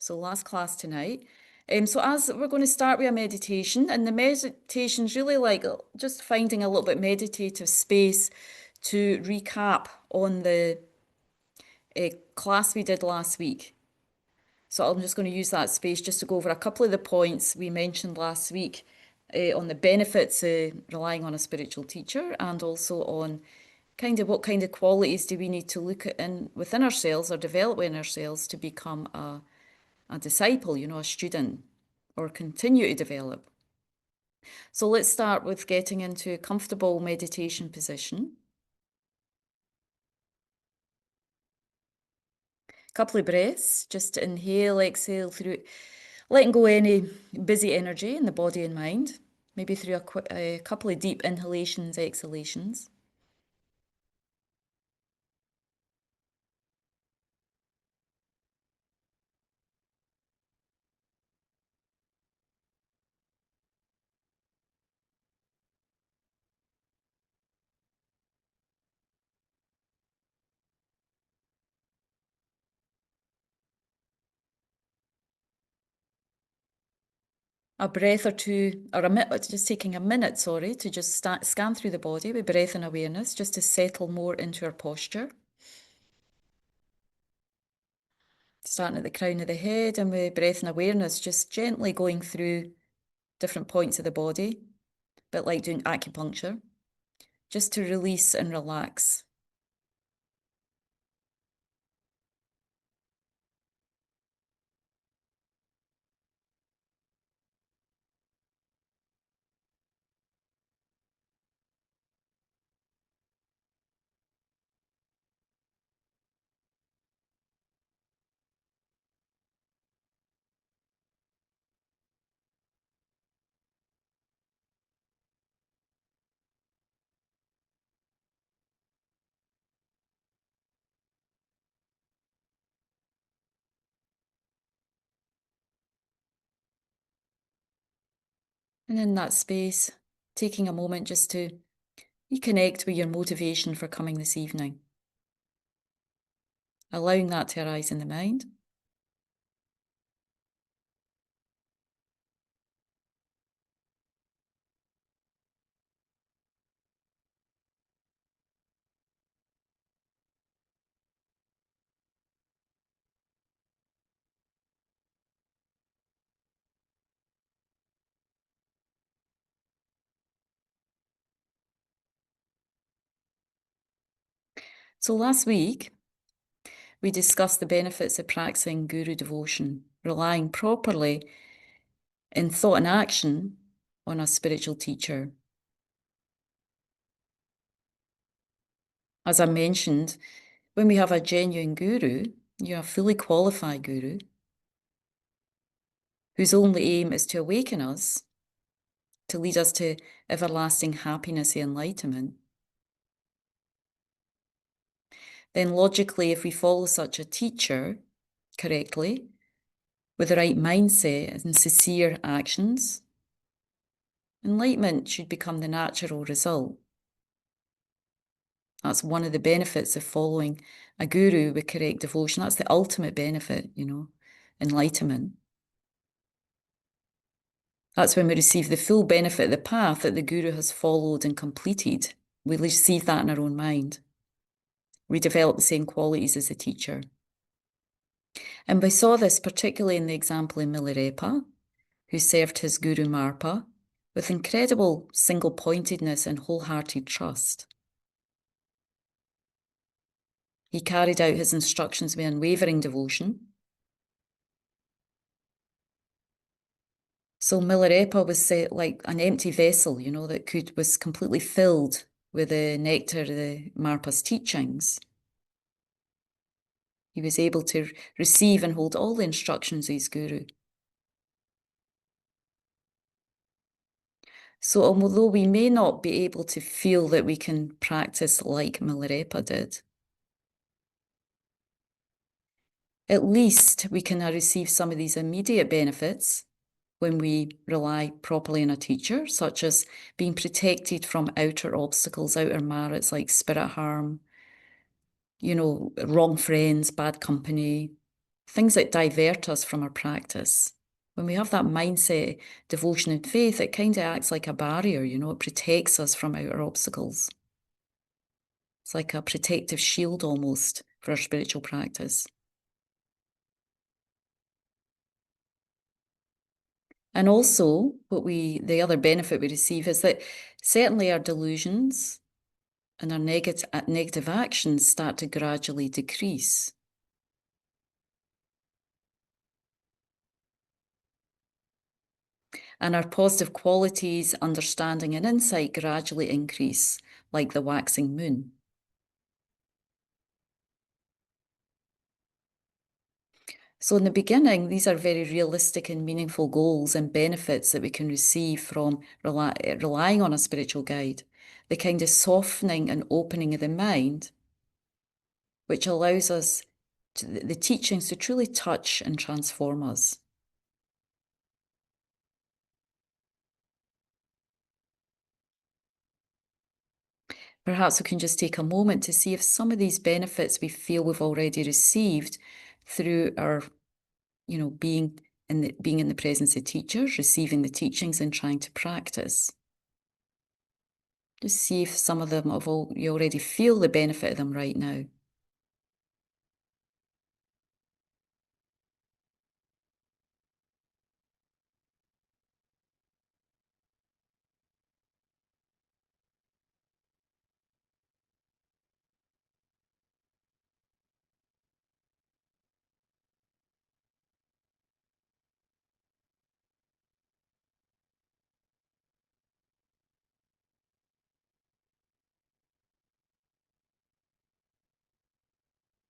So last class tonight. So as we're going to start with a meditation, and the meditation's really like just finding a little bit meditative space to recap on the class we did last week. So I'm just going to use that space just to go over a couple of the points we mentioned last week on the benefits of relying on a spiritual teacher, and also on kind of what kind of qualities do we need to look at within ourselves or develop in ourselves to become a disciple, a student, or continue to develop. So let's start with getting into a comfortable meditation position. Couple of breaths, just inhale, exhale through, letting go any busy energy in the body and mind, maybe through a couple of deep inhalations, exhalations. A breath or two, or a minute, just taking a minute, sorry, to just scan through the body with breath and awareness, just to settle more into our posture. Starting at the crown of the head, and with breath and awareness, just gently going through different points of the body, a bit like doing acupuncture, just to release and relax. And in that space, taking a moment just to reconnect with your motivation for coming this evening. Allowing that to arise in the mind. So last week, we discussed the benefits of practicing guru devotion, relying properly in thought and action on a spiritual teacher. As I mentioned, when we have a genuine guru, you have a fully qualified guru, whose only aim is to awaken us, to lead us to everlasting happiness and enlightenment. Then logically, if we follow such a teacher correctly, with the right mindset and sincere actions, enlightenment should become the natural result. That's one of the benefits of following a guru with correct devotion. That's the ultimate benefit, enlightenment. That's when we receive the full benefit of the path that the guru has followed and completed. We receive that in our own mind. We develop the same qualities as the teacher. And we saw this particularly in the example of Milarepa, who served his guru Marpa with incredible single-pointedness and wholehearted trust. He carried out his instructions with unwavering devotion. So Milarepa was set like an empty vessel, that was completely filled with the nectar of the Marpa's teachings. He was able to receive and hold all the instructions of his guru. So although we may not be able to feel that we can practice like Milarepa did, at least we can receive some of these immediate benefits when we rely properly on a teacher, such as being protected from outer obstacles, outer merits like spirit harm, wrong friends, bad company, things that divert us from our practice. When we have that mindset, devotion, and faith, it kind of acts like a barrier, it protects us from outer obstacles. It's like a protective shield almost for our spiritual practice. And also, the other benefit we receive is that certainly our delusions and our negative actions start to gradually decrease. And our positive qualities, understanding, and insight gradually increase, like the waxing moon. So in the beginning, these are very realistic and meaningful goals and benefits that we can receive from relying on a spiritual guide. The kind of softening and opening of the mind, which allows us the teachings to truly touch and transform us. Perhaps we can just take a moment to see if some of these benefits we feel we've already received through our, being in the presence of teachers, receiving the teachings and trying to practice. Just see if some of them you already feel the benefit of them right now.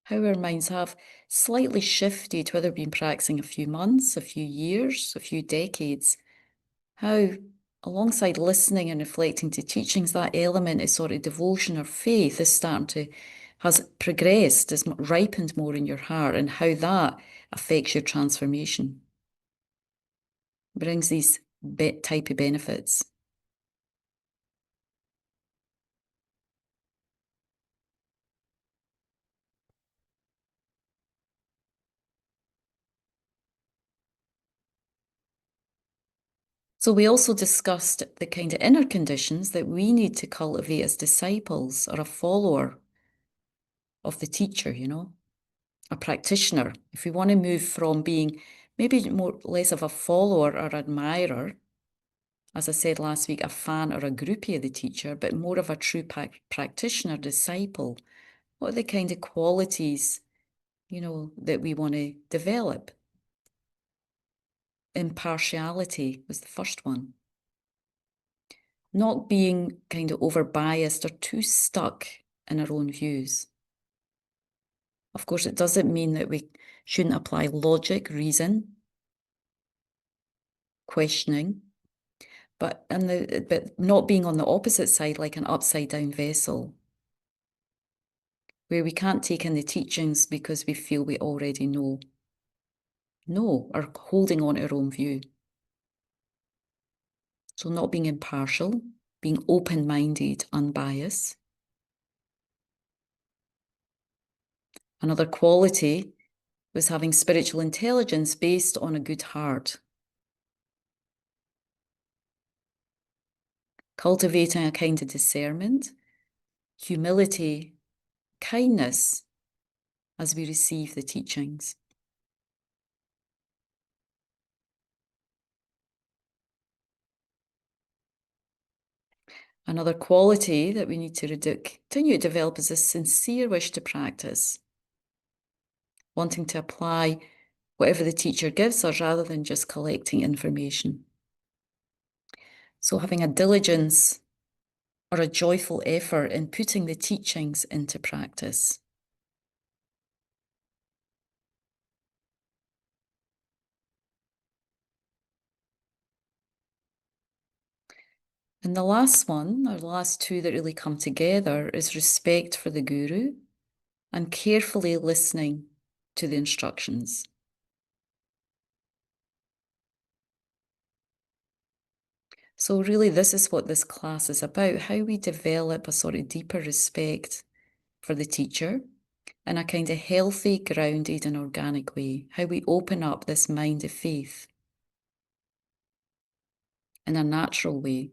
How our minds have slightly shifted, whether we've been practicing a few months, a few years, a few decades. How, alongside listening and reflecting to teachings, that element of sort of devotion or faith has progressed, has ripened more in your heart, and how that affects your transformation. Brings these type of benefits. So we also discussed the kind of inner conditions that we need to cultivate as disciples or a follower of the teacher, a practitioner. If we want to move from being maybe less of a follower or admirer, as I said last week, a fan or a groupie of the teacher, but more of a true practitioner, disciple, what are the kind of qualities, that we want to develop? Impartiality was the first one. Not being kind of over biased or too stuck in our own views. Of course, it doesn't mean that we shouldn't apply logic, reason, questioning, but not being on the opposite side like an upside down vessel, where we can't take in the teachings because we feel we already know. No, or holding on to our own view. So not being impartial, being open-minded, unbiased. Another quality was having spiritual intelligence based on a good heart. Cultivating a kind of discernment, humility, kindness as we receive the teachings. Another quality that we need to continue to develop is a sincere wish to practice, wanting to apply whatever the teacher gives us rather than just collecting information. So having a diligence or a joyful effort in putting the teachings into practice. And the last one, or the last two that really come together, is respect for the guru and carefully listening to the instructions. So really, this is what this class is about, how we develop a sort of deeper respect for the teacher in a kind of healthy, grounded and organic way. How we open up this mind of faith in a natural way.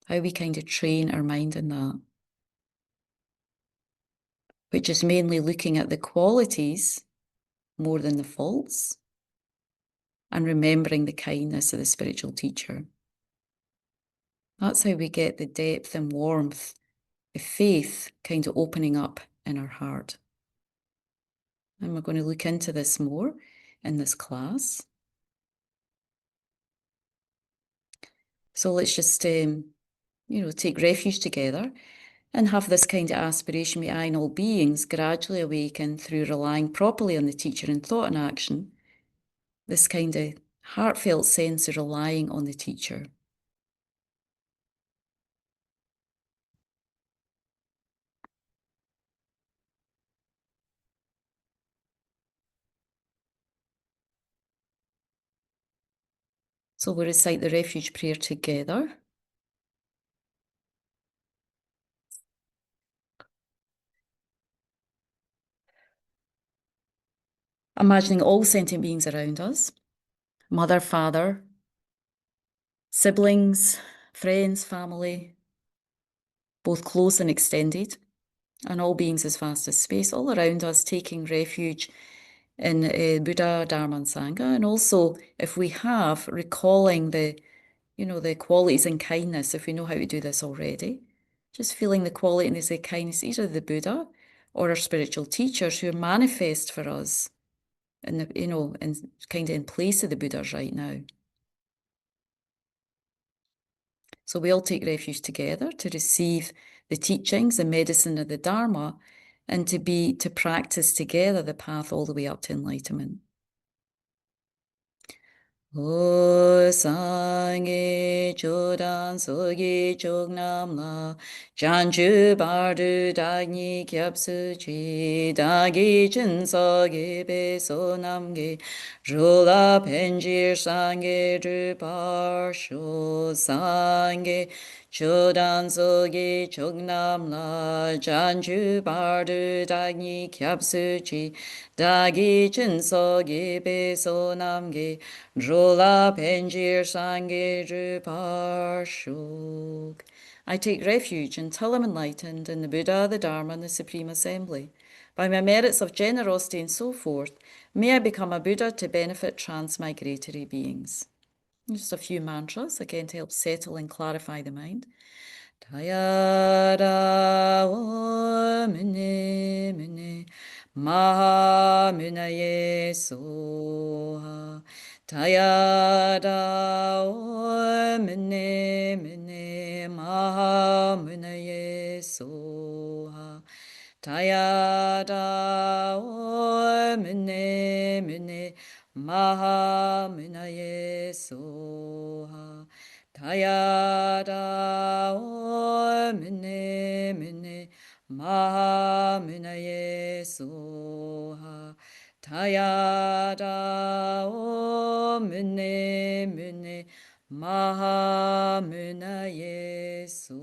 How we kind of train our mind in that. Which is mainly looking at the qualities more than the faults and remembering the kindness of the spiritual teacher. That's how we get the depth and warmth of faith kind of opening up in our heart. And we're going to look into this more in this class. So let's just, take refuge together and have this kind of aspiration. May I and all beings gradually awaken through relying properly on the teacher in thought and action. This kind of heartfelt sense of relying on the teacher. So we'll recite the refuge prayer together. Imagining all sentient beings around us, mother, father, siblings, friends, family, both close and extended, and all beings as vast as space, all around us, taking refuge in Buddha, Dharma and Sangha. And also, if we have, recalling the qualities and kindness, if we know how to do this already, just feeling the qualities and the kindness, either the Buddha or our spiritual teachers who are manifest for us in kind of in place of the Buddhas right now. So we all take refuge together to receive the teachings and medicine of the Dharma and to practice together the path all the way up to enlightenment. O Sangye Chodan Sogi Chognamla Janju Bardu Dagni Kyapsu Chi Dagi Chin Sogi Beso Namge Rula Penjir Sangye Drupar Sho Sangye Chodan Sogi Chognamla Janju Bardu Dagni Kyapsu Chi Dagi Chin Sogi Beso Namge Rola Penjir Sangye Drupar. I take refuge until I'm enlightened in the Buddha, the Dharma, and the Supreme Assembly. By my merits of generosity and so forth, may I become a Buddha to benefit transmigratory beings. Just a few mantras, again, to help settle and clarify the mind. Tayara Om Mune Mune Maha Munaye Soha Tayara Om Mune Mune Maha Munaye Soha Tayara Om Mune Mune Maha Munaye Soha Tayara Om Mune Mune Maha Munaye Soha Tayara Om Mune Mune Maha Munaye Soha.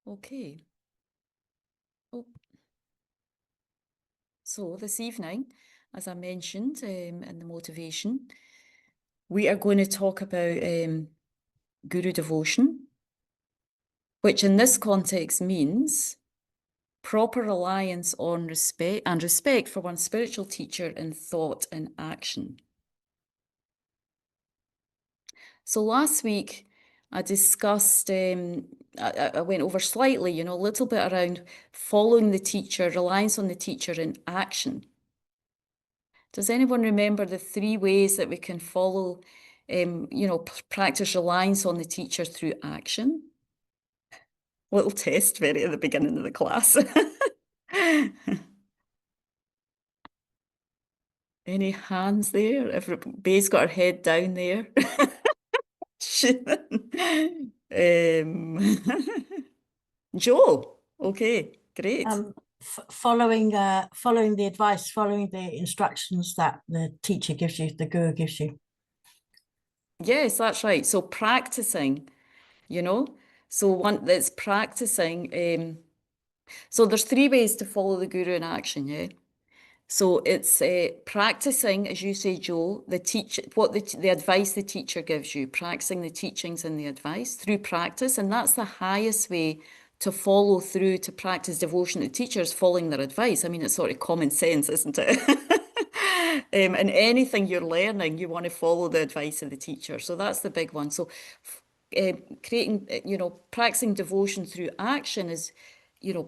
Okay. Oh. So this evening, as I mentioned in the motivation, we are going to talk about Guru devotion, which in this context means proper reliance on respect for one's spiritual teacher in thought and action. So last week, I discussed, I went over slightly, a little bit around following the teacher, reliance on the teacher in action. Does anyone remember the 3 ways that we can follow, practice reliance on the teacher through action? Little test very at the beginning of the class. Any hands there? Everybody's got her head down there. Joe, okay, great. Following the advice, following the instructions that the teacher gives you, the guru gives you. Yes, that's right. So practicing, you know. So one that's practicing. So there's three ways to follow the guru in action, yeah. So it's practicing, as you say, Joe, the advice the teacher gives you, practicing the teachings and the advice through practice, and that's the highest way to follow through to practice devotion to teachers, following their advice. I mean, it's sort of common sense, isn't it? And anything you're learning, you want to follow the advice of the teacher. So that's the big one. So creating, practicing devotion through action is,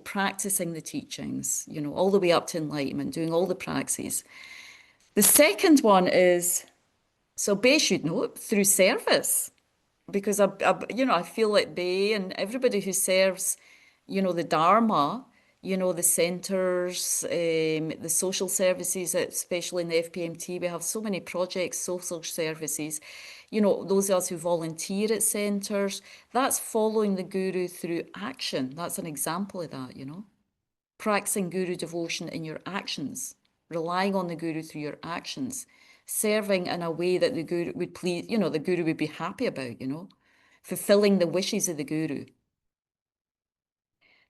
practicing the teachings, all the way up to enlightenment, doing all the praxis. The second one is, so Bay should know, through service, because I feel like they and everybody who serves, the Dharma, the centres, the social services, especially in the FPMT, we have so many projects, social services, those of us who volunteer at centres, that's following the guru through action. That's an example of that. Practicing guru devotion in your actions, relying on the guru through your actions, serving in a way that the guru would please, the guru would be happy about, fulfilling the wishes of the guru.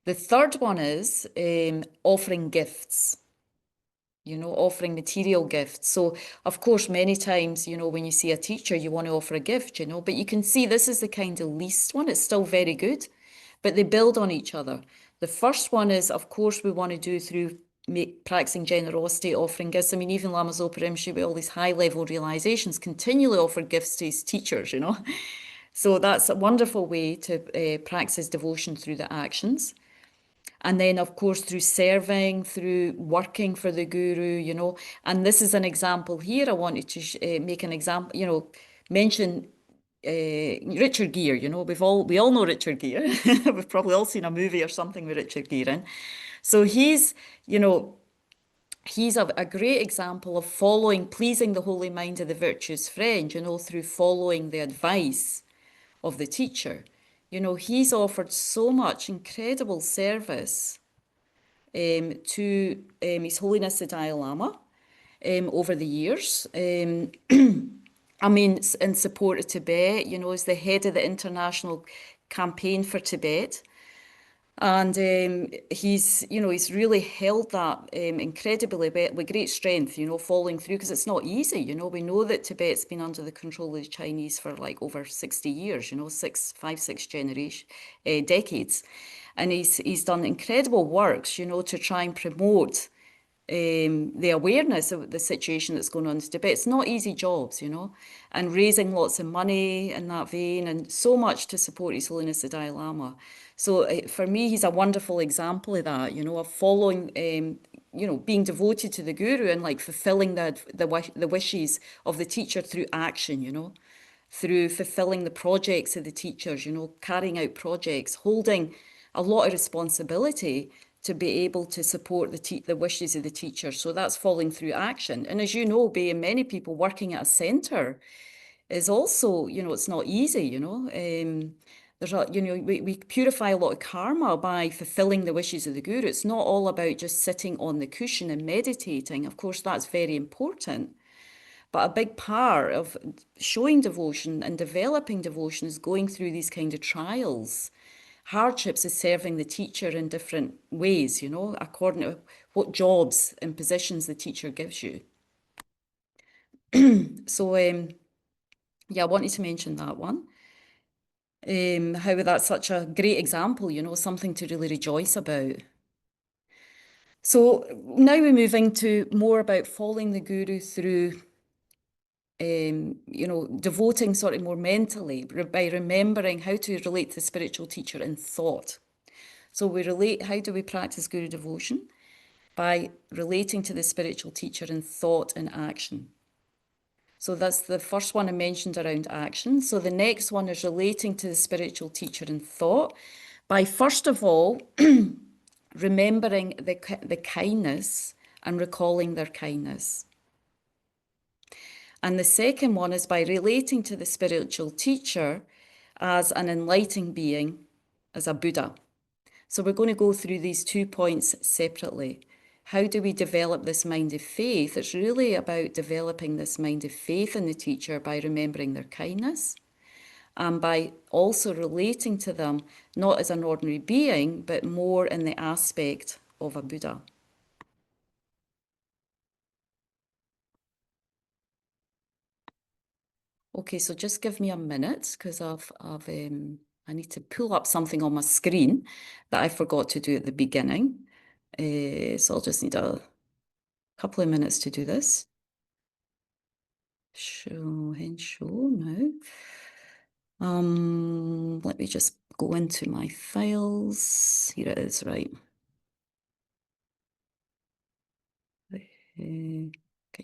The third one is offering gifts, offering material gifts. So, of course, many times, when you see a teacher, you want to offer a gift, but you can see this is the kind of least one. It's still very good, but they build on each other. The first one is, of course, we want to do through practicing generosity, offering gifts. I mean, even Lama Zopa Rinpoche, with all these high-level realizations, continually offered gifts to his teachers. So that's a wonderful way to practice devotion through the actions. And then, of course, through serving, through working for the guru. And this is an example here. I wanted to make an example, mention Richard Gere. We all know Richard Gere. We've probably all seen a movie or something with Richard Gere in. So he's a great example of pleasing the holy mind of the virtuous friend, through following the advice of the teacher. He's offered so much incredible service to His Holiness the Dalai Lama over the years. I mean, in support of Tibet, as the head of the international campaign for Tibet. And he's really held that incredibly with great strength, following through, because it's not easy. We know that Tibet's been under the control of the Chinese for like over 60 years, six decades. And he's done incredible works, to try and promote the awareness of the situation that's going on in Tibet. It's not easy jobs, and raising lots of money in that vein, and so much to support His Holiness the Dalai Lama. So for me, he's a wonderful example of that, of following, being devoted to the guru and like fulfilling the wishes of the teacher through action, through fulfilling the projects of the teachers, carrying out projects, holding a lot of responsibility to be able to support the wishes of the teacher. So that's following through action. And as you know, being many people working at a centre is also, it's not easy, we purify a lot of karma by fulfilling the wishes of the guru. It's not all about just sitting on the cushion and meditating. Of course, that's very important. But a big part of showing devotion and developing devotion is going through these kind of trials. Hardships is serving the teacher in different ways, according to what jobs and positions the teacher gives you. So, yeah, I wanted to mention that one. How that's such a great example, something to really rejoice about. So now we're moving to more about following the guru through devoting sort of more mentally by remembering how to relate to the spiritual teacher in thought. So how do we practice guru devotion? By relating to the spiritual teacher in thought and action. So that's the first one I mentioned around action. So the next one is relating to the spiritual teacher in thought by, first of all, remembering the kindness and recalling their kindness. And the second one is by relating to the spiritual teacher as an enlightened being, as a Buddha. So we're going to go through these 2 points separately. how do we develop this mind of faith? It's really about developing this mind of faith in the teacher by remembering their kindness and by also relating to them not as an ordinary being, but more in the aspect of a Buddha. Okay, so just give me a minute because I need to pull up something on my screen that I forgot to do at the beginning. So I'll just need a couple of minutes to do this. Show and show now. Let me just go into my files. Here it is, right. Okay,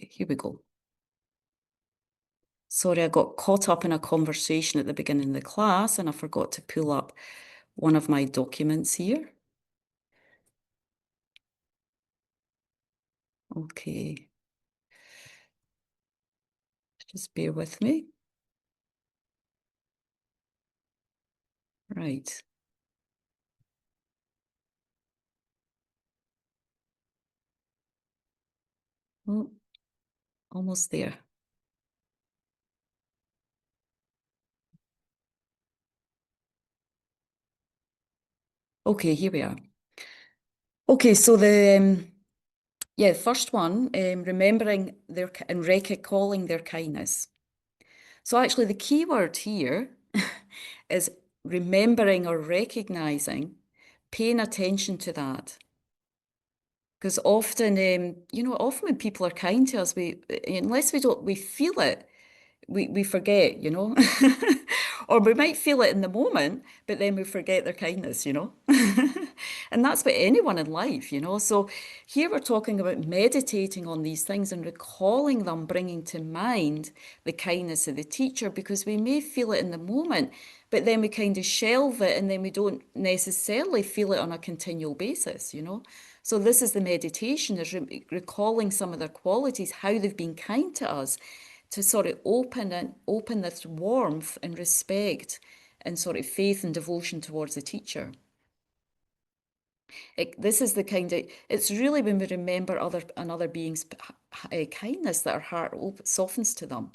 here we go. Sorry, I got caught up in a conversation at the beginning of the class and I forgot to pull up one of my documents here. Okay, just bear with me. Right. Oh, almost there. Okay, here we are. Okay, so the first one, remembering their and recalling their kindness. So actually the key word here is remembering or recognizing, paying attention to that. Because often, often when people are kind to us, unless we feel it, we forget, or we might feel it in the moment, but then we forget their kindness. And that's with anyone in life. So here we're talking about meditating on these things and recalling them, bringing to mind the kindness of the teacher, because we may feel it in the moment, but then we kind of shelve it and then we don't necessarily feel it on a continual basis. So this is the meditation, is recalling some of their qualities, how they've been kind to us, to sort of open this warmth and respect and sort of faith and devotion towards the teacher. This is the kind of, it's really when we remember another being's kindness that our heart softens to them.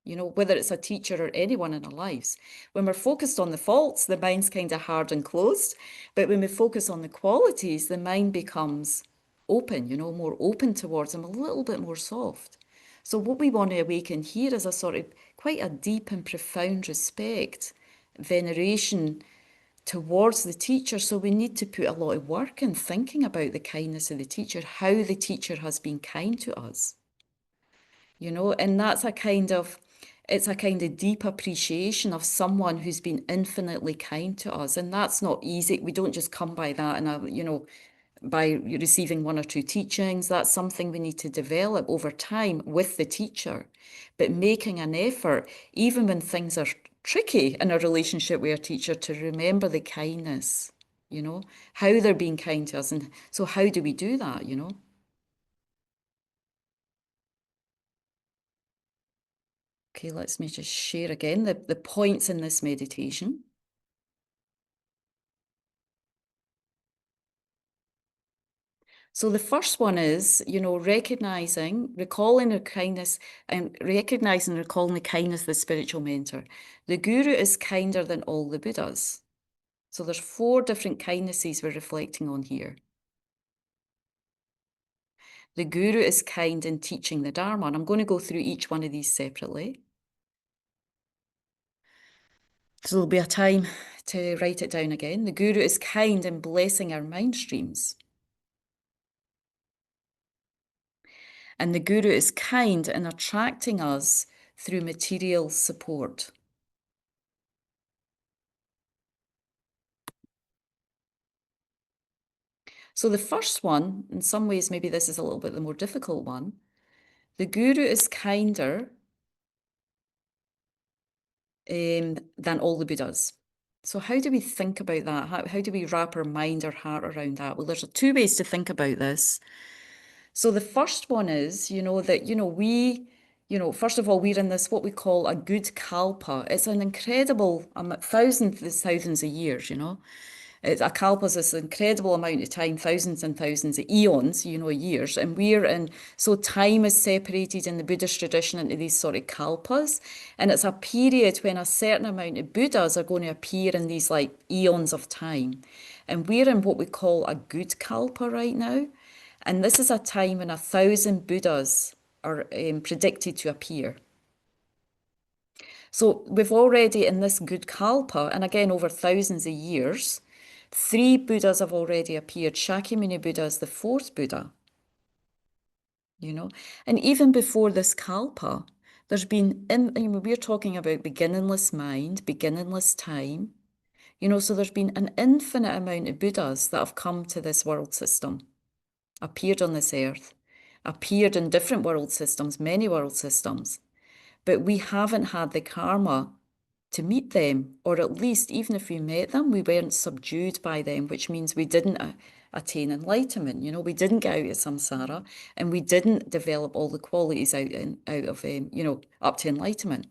Whether it's a teacher or anyone in our lives. When we're focused on the faults, the mind's kind of hard and closed. But when we focus on the qualities, the mind becomes open, more open towards them, a little bit more soft. So what we want to awaken here is a sort of quite a deep and profound respect, veneration towards the teacher. So we need to put a lot of work in thinking about the kindness of the teacher, how the teacher has been kind to us. And it's a kind of deep appreciation of someone who's been infinitely kind to us. And that's not easy. We don't just come by that by receiving one or two teachings. That's something we need to develop over time with the teacher, but making an effort, even when things are tricky in a relationship with a teacher, to remember the kindness, how they're being kind to us. And so how do we do that? Okay, let me just share again the points in this meditation. So the first one is, recognizing, recalling the kindness and recognizing and recalling the kindness of the spiritual mentor. The guru is kinder than all the Buddhas. So there's 4 different kindnesses we're reflecting on here. The guru is kind in teaching the Dharma. And I'm going to go through each one of these separately. So there'll be a time to write it down again. The guru is kind in blessing our mind streams. And the guru is kind in attracting us through material support. So the first one, in some ways, maybe this is a little bit the more difficult one. The guru is kinder than all the Buddhas. So how do we think about that? How do we wrap our mind or heart around that? Well, there's 2 ways to think about this. So the first one is, that, first of all, we're in this, what we call a good kalpa. It's an incredible, thousands of years, A kalpa is this incredible amount of time, thousands and thousands of eons, years, and so time is separated in the Buddhist tradition into these sort of kalpas, and it's a period when a certain amount of Buddhas are going to appear in these like eons of time. And we're in what we call a good kalpa right now. And this is a time when 1,000 Buddhas are predicted to appear. So we've already in this good kalpa, and again over thousands of years, 3 Buddhas have already appeared. Shakyamuni Buddha is the 4th Buddha, And even before this kalpa, there's been, we're talking about beginningless mind, beginningless time, so there's been an infinite amount of Buddhas that have come to this world system, appeared on this earth, appeared in different world systems, many world systems, but we haven't had the karma to meet them, or at least even if we met them, we weren't subdued by them, which means we didn't attain enlightenment. We didn't get out of samsara, and we didn't develop all the qualities out of up to enlightenment.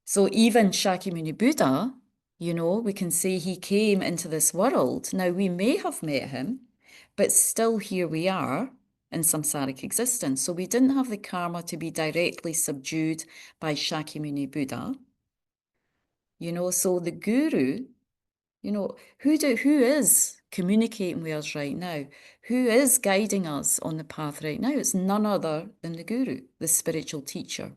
So even Shakyamuni Buddha, we can say he came into this world. Now we may have met him, but still here we are in samsaric existence. So we didn't have the karma to be directly subdued by Shakyamuni Buddha. So the guru, who is communicating with us right now? Who is guiding us on the path right now? It's none other than the guru, the spiritual teacher.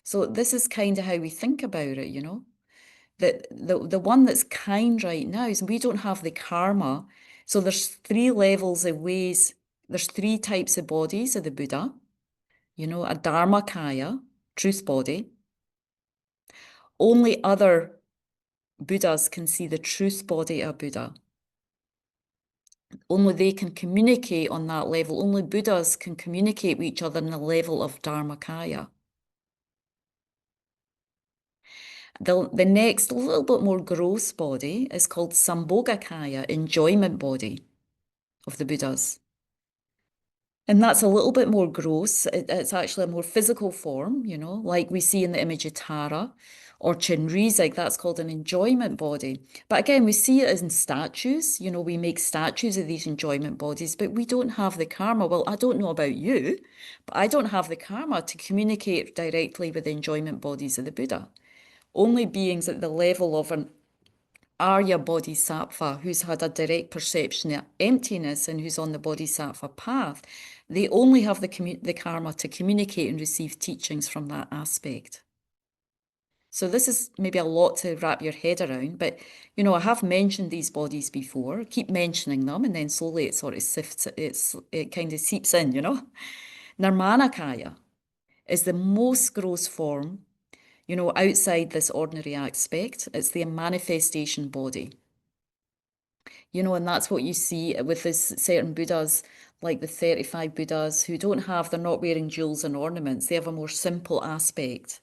So this is kind of how we think about it, That the one that's kind right now is we don't have the karma. So there's 3 levels of ways, there's 3 types of bodies of the Buddha, a dharmakaya, truth body. Only other Buddhas can see the truth body of Buddha. Only they can communicate on that level. Only Buddhas can communicate with each other on the level of dharmakaya. The next little bit more gross body is called Sambhogakaya, enjoyment body of the Buddhas. And that's a little bit more gross. It's actually a more physical form, like we see in the image of Tara or Chenrezig, that's called an enjoyment body. But again, we see it as in statues. We make statues of these enjoyment bodies, but we don't have the karma. Well, I don't know about you, but I don't have the karma to communicate directly with the enjoyment bodies of the Buddha. Only beings at the level of an Arya Bodhisattva who's had a direct perception of emptiness and who's on the Bodhisattva path, they only have the karma to communicate and receive teachings from that aspect. So this is maybe a lot to wrap your head around, but I have mentioned these bodies before, keep mentioning them, and then slowly it sort of it kind of seeps in, Nirmanakaya is the most gross form, outside this ordinary aspect. It's the manifestation body. And that's what you see with this certain Buddhas, like the 35 Buddhas who they're not wearing jewels and ornaments. They have a more simple aspect.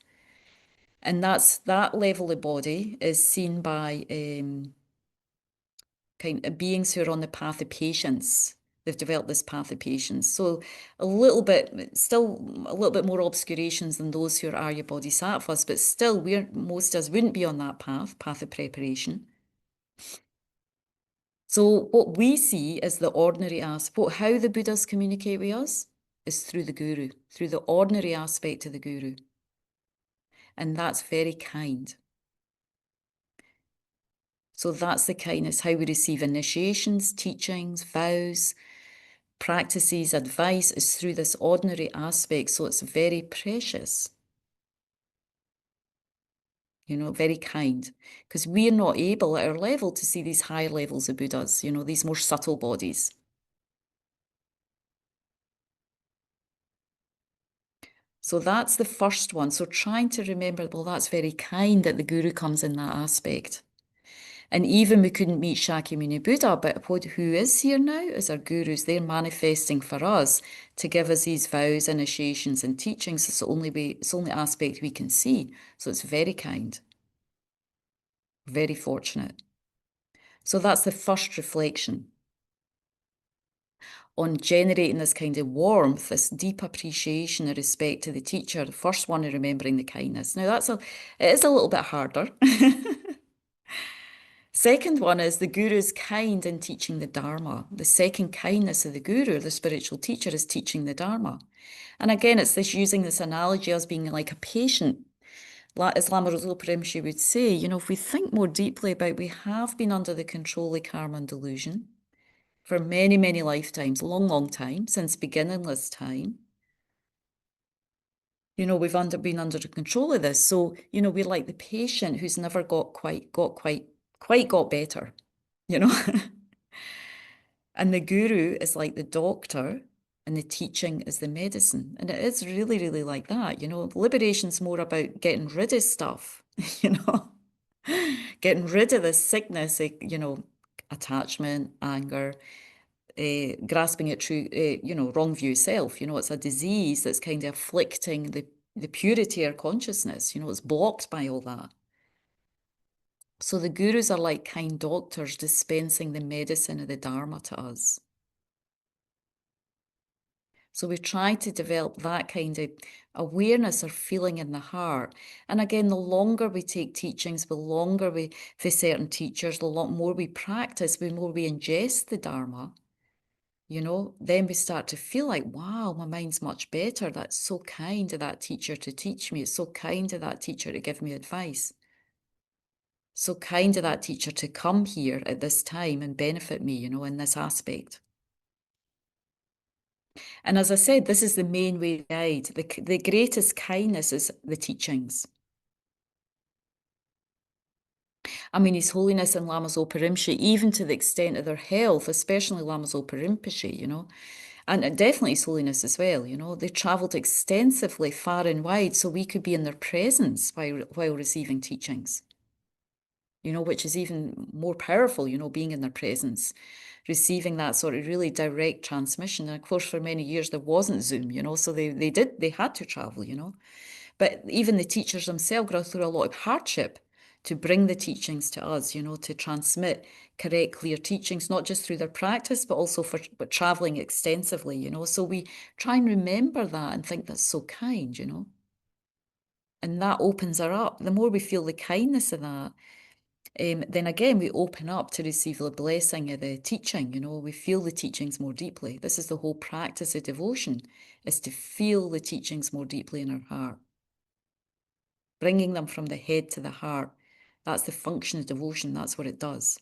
And that level of body is seen by kind of beings who are on the path of patience. They've developed this path of patience. So still a little bit more obscurations than those who are Arya Bodhisattvas, but still most of us wouldn't be on that path of preparation. So what we see is the ordinary aspect, how the Buddhas communicate with us is through the guru, through the ordinary aspect of the guru. And that's very kind. So that's the kindness, how we receive initiations, teachings, vows, practices, advice is through this ordinary aspect. So it's very precious. Very kind, because we're not able at our level to see these higher levels of Buddhas, these more subtle bodies. So that's the first one. So trying to remember, well, that's very kind that the guru comes in that aspect. And even we couldn't meet Shakyamuni Buddha, but who is here now is our gurus. They're manifesting for us to give us these vows, initiations, and teachings. It's the only aspect we can see. So it's very kind, very fortunate. So that's the first reflection. on generating this kind of warmth, this deep appreciation and respect to the teacher. The first one is remembering the kindness. Now it is a little bit harder. Second one is the guru's kind in teaching the Dharma. The second kindness of the guru, the spiritual teacher, is teaching the Dharma. And again, it's this using this analogy as being like a patient. As Lama Rinpoche would say, if we think more deeply about, we have been under the control of karma and delusion for many, many lifetimes, a long, long time, since beginningless time. We've been under the control of this. So, we're like the patient who's never quite got better, And the guru is like the doctor and the teaching is the medicine. And it is really, really like that. Liberation's more about getting rid of stuff, getting rid of the sickness, attachment, anger, grasping at true, wrong view self. It's a disease that's kind of afflicting the purity of our consciousness. It's blocked by all that. So the gurus are like kind doctors dispensing the medicine of the Dharma to us. So we try to develop that kind of awareness or feeling in the heart. And again, the longer we take teachings, the longer we, for certain teachers, the lot more we practice, the more we ingest the Dharma, then we start to feel like, wow, my mind's much better. That's so kind of that teacher to teach me. It's so kind of that teacher to give me advice. So kind of that teacher to come here at this time and benefit me, in this aspect. And as I said, this is the main way to guide. The greatest kindness is the teachings. I mean, His Holiness and Lama Zopa Rinpoche, even to the extent of their health, especially Lama Zopa Rinpoche, and definitely His Holiness as well, they travelled extensively far and wide so we could be in their presence while receiving teachings, which is even more powerful, being in their presence, receiving that sort of really direct transmission. And of course, for many years, there wasn't Zoom, so they had to travel, But even the teachers themselves go through a lot of hardship to bring the teachings to us, to transmit correct, clear teachings, not just through their practice, but also but traveling extensively, So we try and remember that and think that's so kind, And that opens her up. The more we feel the kindness of that, then again, we open up to receive the blessing of the teaching, we feel the teachings more deeply. This is the whole practice of devotion, is to feel the teachings more deeply in our heart. Bringing them from the head to the heart. That's the function of devotion. That's what it does.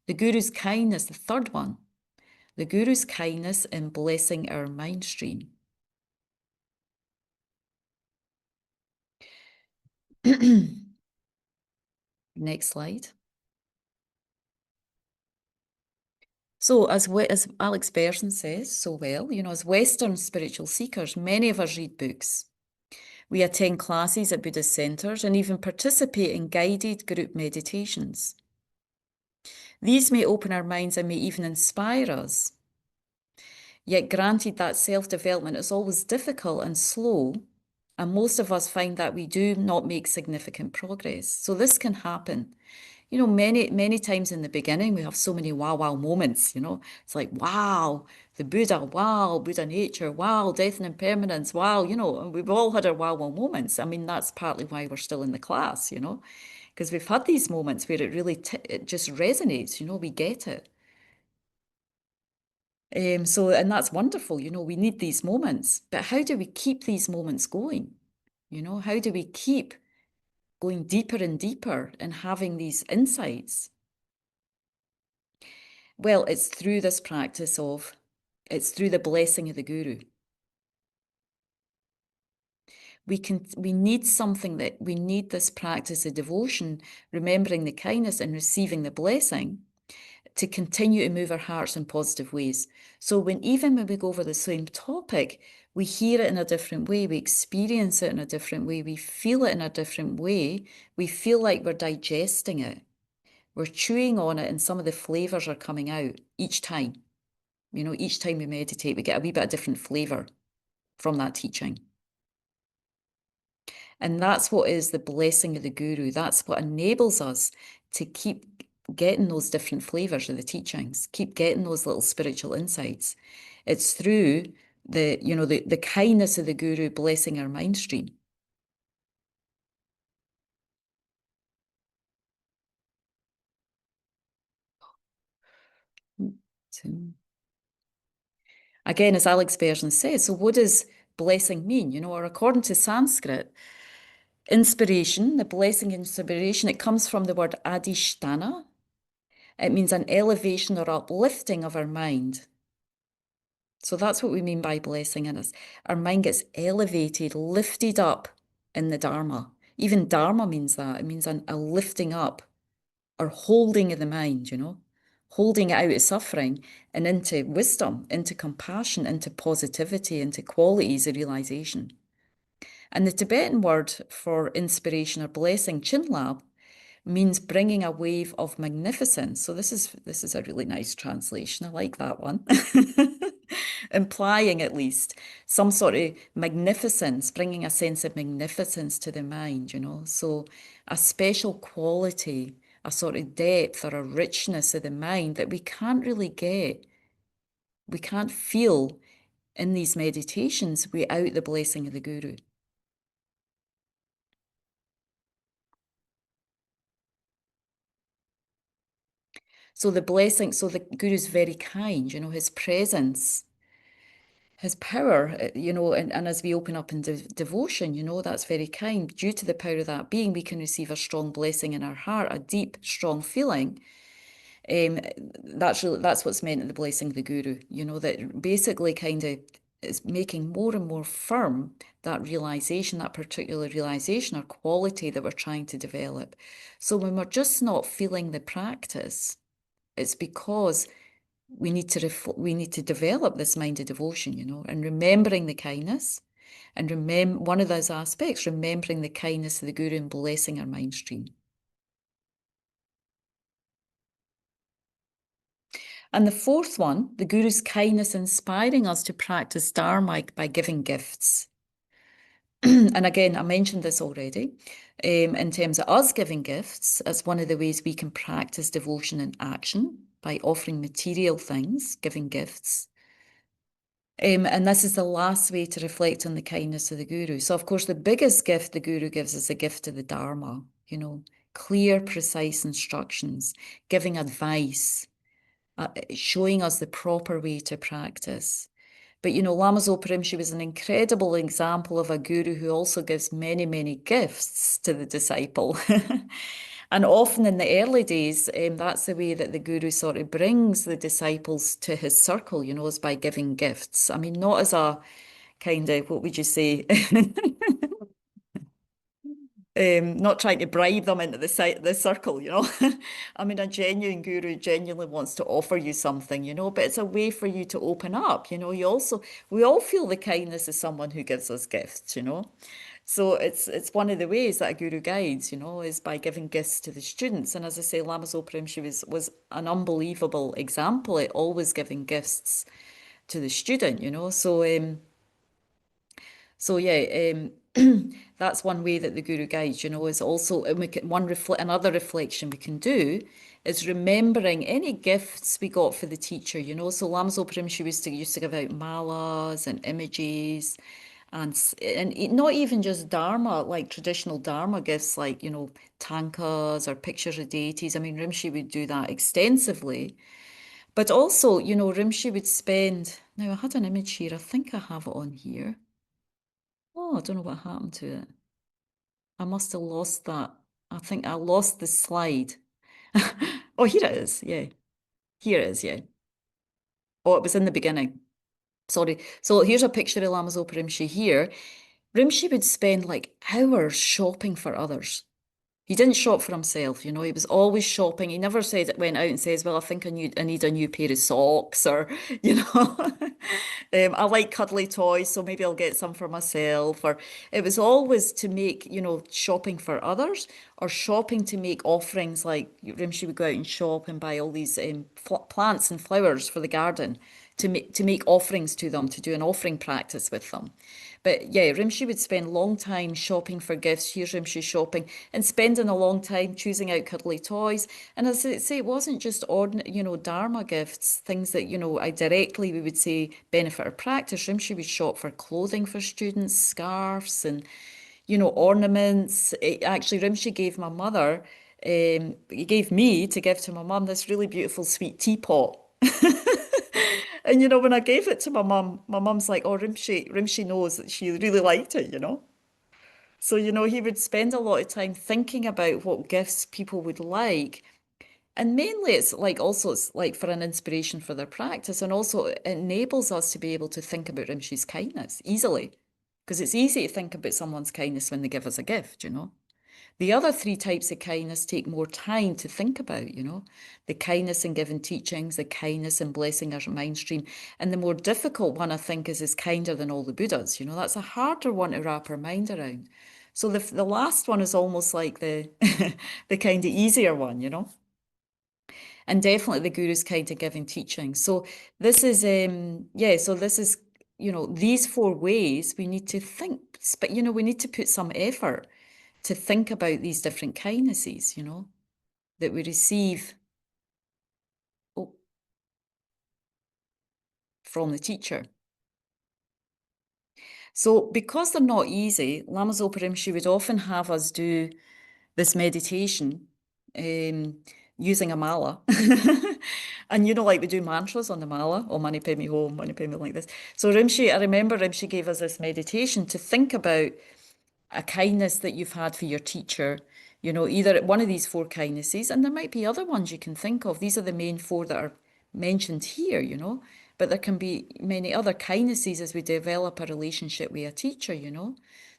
The Guru's kindness, the third one. The Guru's kindness in blessing our mind stream. Next slide. So as Alex Berson says so well, as Western spiritual seekers, many of us read books. We attend classes at Buddhist centres and even participate in guided group meditations. These may open our minds and may even inspire us. Yet granted that self-development is always difficult and slow, and most of us find that we do not make significant progress. So this can happen. Many, many times in the beginning, we have so many wow moments, It's like, wow, the Buddha, wow, Buddha nature, wow, death and impermanence, wow, and we've all had our wow moments. I mean, that's partly why we're still in the class, because we've had these moments where it really, it just resonates, we get it. And that's wonderful, we need these moments, but how do we keep these moments going? How do we keep going deeper and deeper and having these insights? Well, it's through this practice it's through the blessing of the guru. We need this practice of devotion, remembering the kindness and receiving the blessing to continue to move our hearts in positive ways. So even when we go over the same topic, we hear it in a different way, we experience it in a different way, we feel it in a different way, we feel like we're digesting it. We're chewing on it and some of the flavors are coming out each time. Each time we meditate, we get a wee bit of different flavor from that teaching. And that's what is the blessing of the guru. That's what enables us to keep getting those different flavors of the teachings, keep getting those little spiritual insights. It's through the kindness of the guru blessing our mind stream. So, again, as Alex Version says, so what does blessing mean? Or according to Sanskrit, inspiration, the blessing inspiration, it comes from the word adhisthana. It means an elevation or uplifting of our mind. So that's what we mean by blessing in us. Our mind gets elevated, lifted up in the Dharma. Even Dharma means that. It means a lifting up or holding of the mind, holding it out of suffering and into wisdom, into compassion, into positivity, into qualities of realization. And the Tibetan word for inspiration or blessing, Chinlab, means bringing a wave of magnificence. So this is a really nice translation. I like that one. Implying at least some sort of magnificence, bringing a sense of magnificence to the mind, So a special quality, a sort of depth or a richness of the mind that we can't really get. We can't feel in these meditations without the blessing of the guru. So the blessing, so the guru's very kind, his presence, his power, and as we open up in devotion, that's very kind. Due to the power of that being, we can receive a strong blessing in our heart, a deep, strong feeling. That's what's meant in the blessing of the guru, that basically kind of is making more and more firm that realization, that particular realization or quality that we're trying to develop. So when we're just not feeling the practice, it's because we need to develop this mind of devotion, and remembering the kindness, and one of those aspects, remembering the kindness of the guru and blessing our mind stream. And the fourth one, the guru's kindness inspiring us to practice Dharma by giving gifts. And again, I mentioned this already. In terms of us giving gifts, as one of the ways we can practice devotion in action by offering material things, giving gifts. And this is the last way to reflect on the kindness of the guru. So, of course, the biggest gift the guru gives is the gift of the Dharma, clear, precise instructions, giving advice, showing us the proper way to practice. But, Lama Zopa Rinpoche was an incredible example of a guru who also gives many, many gifts to the disciple. And often in the early days, that's the way that the guru sort of brings the disciples to his circle, is by giving gifts. I mean, not as a kind of, what would you say? Not trying to bribe them into the circle, I mean, a genuine guru genuinely wants to offer you something, but it's a way for you to open up, we all feel the kindness of someone who gives us gifts, So it's one of the ways that a guru guides, is by giving gifts to the students. And as I say, Lama Zopa Rinpoche was an unbelievable example at always giving gifts to the student, So yeah, that's one way that the guru guides, is also, and another reflection we can do is remembering any gifts we got for the teacher, So Lama Zopa Rinpoche used to give out malas and images, and not even just Dharma, like traditional Dharma gifts, like, tankas or pictures of deities. I mean, Rinpoche would do that extensively. But also, Rinpoche would spend, now I had an image here, I think I have it on here. Oh, I don't know what happened to it. I must have lost that. I think I lost the slide. Oh, here it is. Yeah. Here it is. Yeah. Oh, it was in the beginning. Sorry. So here's a picture of Lama Zopa Rinpoche here. Rinpoche would spend like hours shopping for others. He didn't shop for himself, he was always shopping. He never went out and says, well, I think I need a new pair of socks or, I like cuddly toys, so maybe I'll get some for myself. Or it was always to make, shopping for others or shopping to make offerings like Rimshi would go out and shop and buy all these plants and flowers for the garden to make offerings to them, to do an offering practice with them. But yeah, Rimshi would spend long time shopping for gifts. Here's Rimshi shopping and spending a long time choosing out cuddly toys. And as I say, it wasn't just ordinary, Dharma gifts, things that, I directly we would say benefit or practice. Rimshi would shop for clothing for students, scarves and, ornaments. Actually, Rimshi gave my mother, he gave me to give to my mum this really beautiful sweet teapot. And when I gave it to my mum's like, oh, Rimshi knows that she really liked it. So, he would spend a lot of time thinking about what gifts people would like. And mainly it's like for an inspiration for their practice. And also it enables us to be able to think about Rimshi's kindness easily. Because it's easy to think about someone's kindness when they give us a gift. The other three types of kindness take more time to think about. The kindness in giving teachings, the kindness in blessing our mind stream. And the more difficult one, I think, is kinder than all the Buddhas. That's a harder one to wrap our mind around. So the last one is almost like the the kind of easier one. And definitely the guru's kind of giving teaching. So this is so this is these four ways we need to think, but we need to put some effort to think about these different kindnesses, that we receive from the teacher. So because they're not easy, Lama Zopa Rinpoche would often have us do this meditation using a mala. And like we do mantras on the mala, or Mani Padme Hum, Mani Padme like this. So I remember Rinpoche gave us this meditation to think about a kindness that you've had for your teacher, either one of these four kindnesses, and there might be other ones you can think of. These are the main four that are mentioned here, but there can be many other kindnesses as we develop a relationship with a teacher.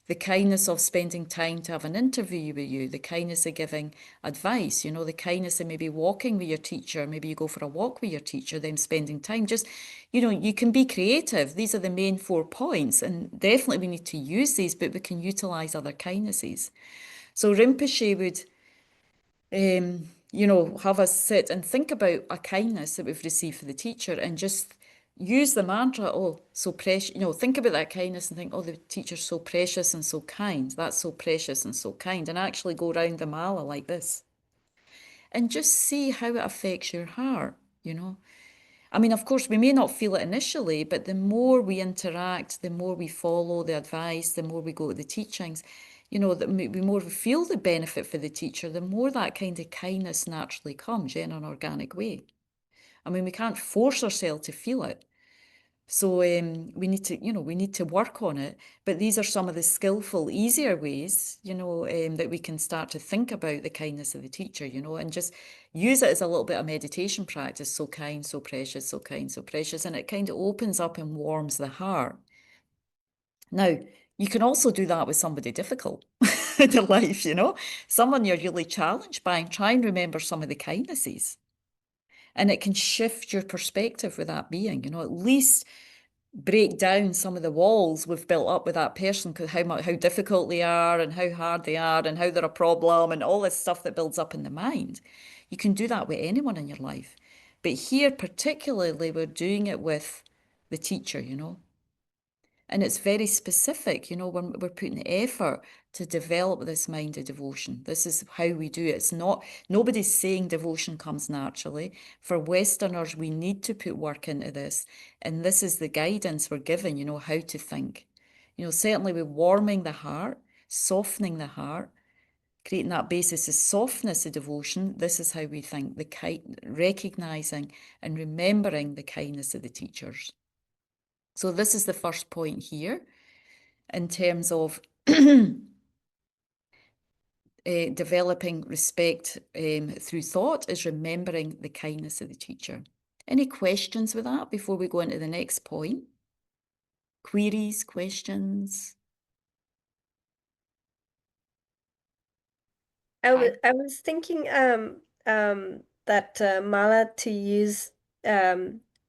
The kindness of spending time to have an interview with you, the kindness of giving advice, the kindness of maybe walking with your teacher, maybe you go for a walk with your teacher, then spending time. Just, you can be creative. These are the main 4 points, and definitely we need to use these, but we can utilize other kindnesses. So Rinpoche would have us sit and think about a kindness that we've received for the teacher and just use the mantra, oh, so precious, think about that kindness and think, oh, the teacher's so precious and so kind. That's so precious and so kind. And actually go round the mala like this and just see how it affects your heart. I mean, of course, we may not feel it initially, but the more we interact, the more we follow the advice, the more we go to the teachings, the more we feel the benefit for the teacher, the more that kind of kindness naturally comes in an organic way. I mean, we can't force ourselves to feel it. So we need to work on it. But these are some of the skillful, easier ways, that we can start to think about the kindness of the teacher, and just use it as a little bit of meditation practice. So kind, so precious, so kind, so precious. And it kind of opens up and warms the heart. Now, you can also do that with somebody difficult in your life, someone you're really challenged by, and try and remember some of the kindnesses. And it can shift your perspective with that being, at least break down some of the walls we've built up with that person, because how difficult they are and how hard they are and how they're a problem and all this stuff that builds up in the mind. You can do that with anyone in your life. But here, particularly, we're doing it with the teacher. And it's very specific, when we're putting effort to develop this mind of devotion. This is how we do it. It's not, nobody's saying devotion comes naturally. For Westerners, we need to put work into this. And this is the guidance we're given, how to think. Certainly with warming the heart, softening the heart, creating that basis of softness of devotion. This is how we think, recognizing and remembering the kindness of the teachers. So this is the first point here in terms of developing respect through thought, is remembering the kindness of the teacher. Any questions with that before we go into the next point? Queries, questions? I was thinking that mala to use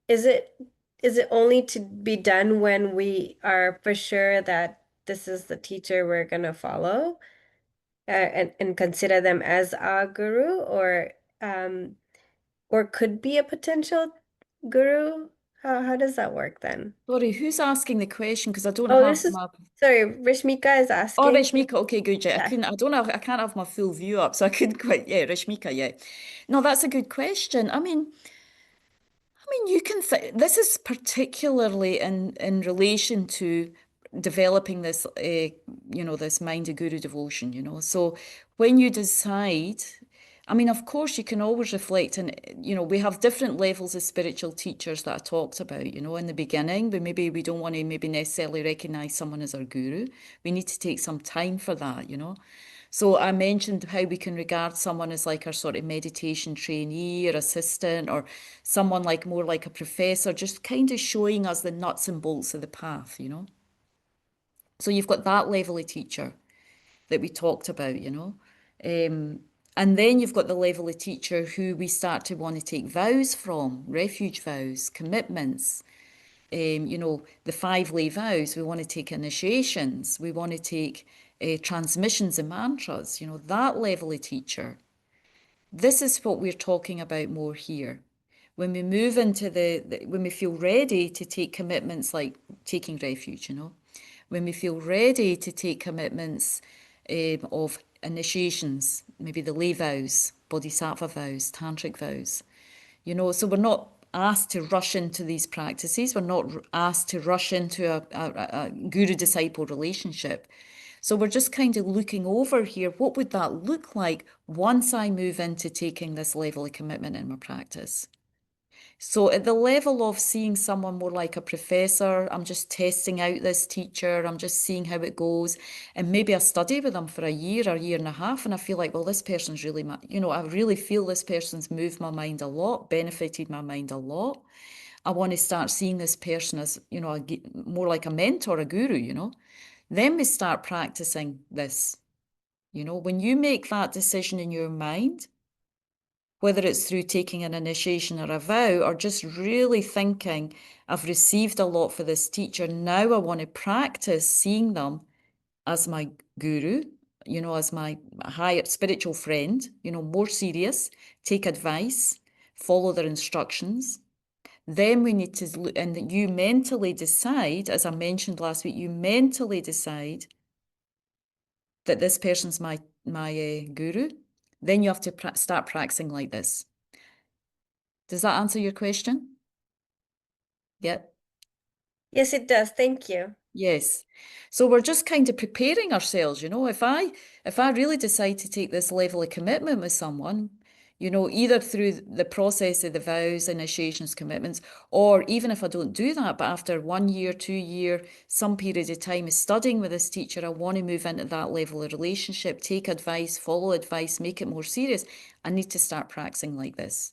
is it only to be done when we are for sure that this is the teacher we're gonna follow and consider them as our guru or could be a potential guru? How does that work then? Sorry, who's asking the question? Because I don't Oh, have this is my. sorry, Rishmika is Oh, asking. Rishmika. Okay, good. Yeah, Yeah. I don't have. I can't have my full view up, so I couldn't quite. Yeah, Rishmika. Yeah. No, that's a good question. I mean, you can this is particularly in relation to developing this, this mind of guru devotion, So when you decide, I mean, of course, you can always reflect, and we have different levels of spiritual teachers that I talked about. In the beginning, but maybe we don't want to maybe necessarily recognize someone as our guru. We need to take some time for that. So I mentioned how we can regard someone as like our sort of meditation trainee or assistant, or someone like more like a professor, just kind of showing us the nuts and bolts of the path. So you've got that level of teacher that we talked about. And then you've got the level of teacher who we start to want to take vows from, refuge vows, commitments, the 5 lay vows. We want to take initiations. We want to take transmissions and mantras, that level of teacher. This is what we're talking about more here. When we move into when we feel ready to take commitments like taking refuge, when we feel ready to take commitments of initiations, maybe the lay vows, bodhisattva vows, tantric vows, so we're not asked to rush into these practices. We're not asked to rush into a guru-disciple relationship. So we're just kind of looking over here. What would that look like once I move into taking this level of commitment in my practice? So at the level of seeing someone more like a professor, I'm just testing out this teacher, I'm just seeing how it goes. And maybe I study with them for a year or year and a half, and I feel like, well, this person's really, I really feel this person's moved my mind a lot, benefited my mind a lot. I want to start seeing this person as, more like a mentor, a guru. Then we start practicing this. When you make that decision in your mind, whether it's through taking an initiation or a vow, or just really thinking, I've received a lot for this teacher. Now I want to practice seeing them as my guru, as my higher spiritual friend, more serious, take advice, follow their instructions. Then we need to look, and you mentally decide, as I mentioned last week, you mentally decide that this person's my guru. Then you have to start practicing like this. Does that answer your question? Yeah. Yes, it does. Thank you. Yes. So we're just kind of preparing ourselves, if I really decide to take this level of commitment with someone, either through the process of the vows, initiations, commitments, or even if I don't do that, but after 1 year, 2 year, some period of time of studying with this teacher, I want to move into that level of relationship, take advice, follow advice, make it more serious. I need to start practicing like this.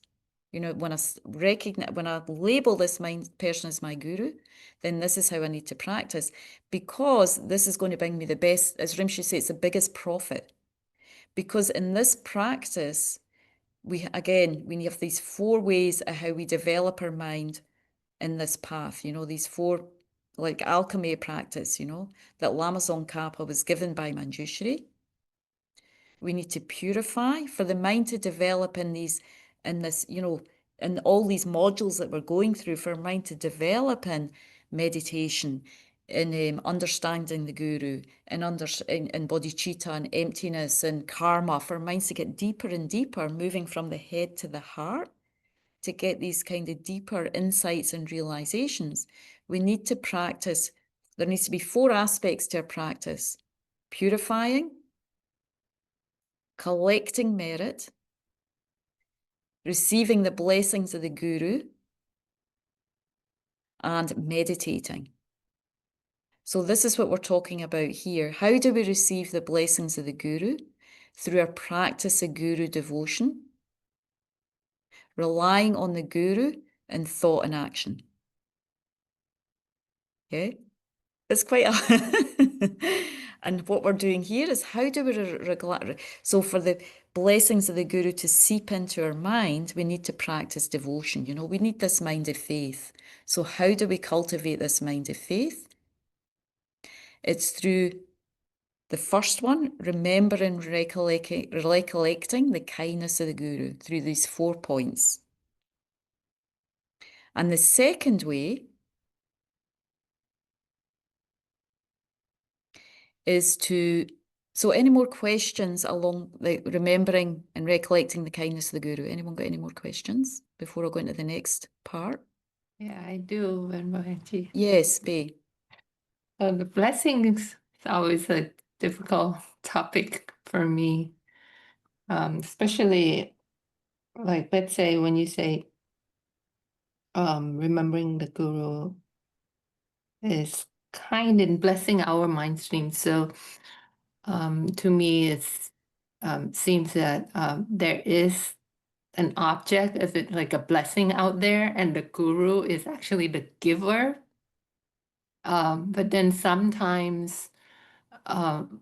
When I label this person as my guru, then this is how I need to practice, because this is going to bring me the best, as Rinpoche says, it's the biggest profit. Because in this practice, we have these 4 ways of how we develop our mind in this path, these 4, like alchemy practice, that Lama Tsongkhapa was given by Manjushri. We need to purify for the mind to develop in all these modules that we're going through, for our mind to develop in meditation, in understanding the guru, in bodhicitta and emptiness and karma, for our minds to get deeper and deeper, moving from the head to the heart, to get these kind of deeper insights and realizations. We need to practice. There needs to be 4 aspects to our practice: purifying, collecting merit, receiving the blessings of the guru, and meditating. So this is what we're talking about here. How do we receive the blessings of the guru? Through our practice of guru devotion, relying on the guru in thought and action. Okay? It's quite a... And what we're doing here is, how do we so for the blessings of the guru to seep into our mind, we need to practice devotion. We need this mind of faith. So how do we cultivate this mind of faith? It's through the first one, remembering, recollecting the kindness of the guru, through these 4 points. And the second way is to, so any more questions along like remembering and recollecting the kindness of the Guru? Anyone got any more questions before I go into the next part? Yeah, I do, Angie. Yes, Bea. The blessings is always a difficult topic for me, especially like let's say when you say remembering the Guru is kind and blessing our mind stream. So to me, it's seems that there is an object, is it like a blessing out there, and the Guru is actually the giver. But then sometimes um,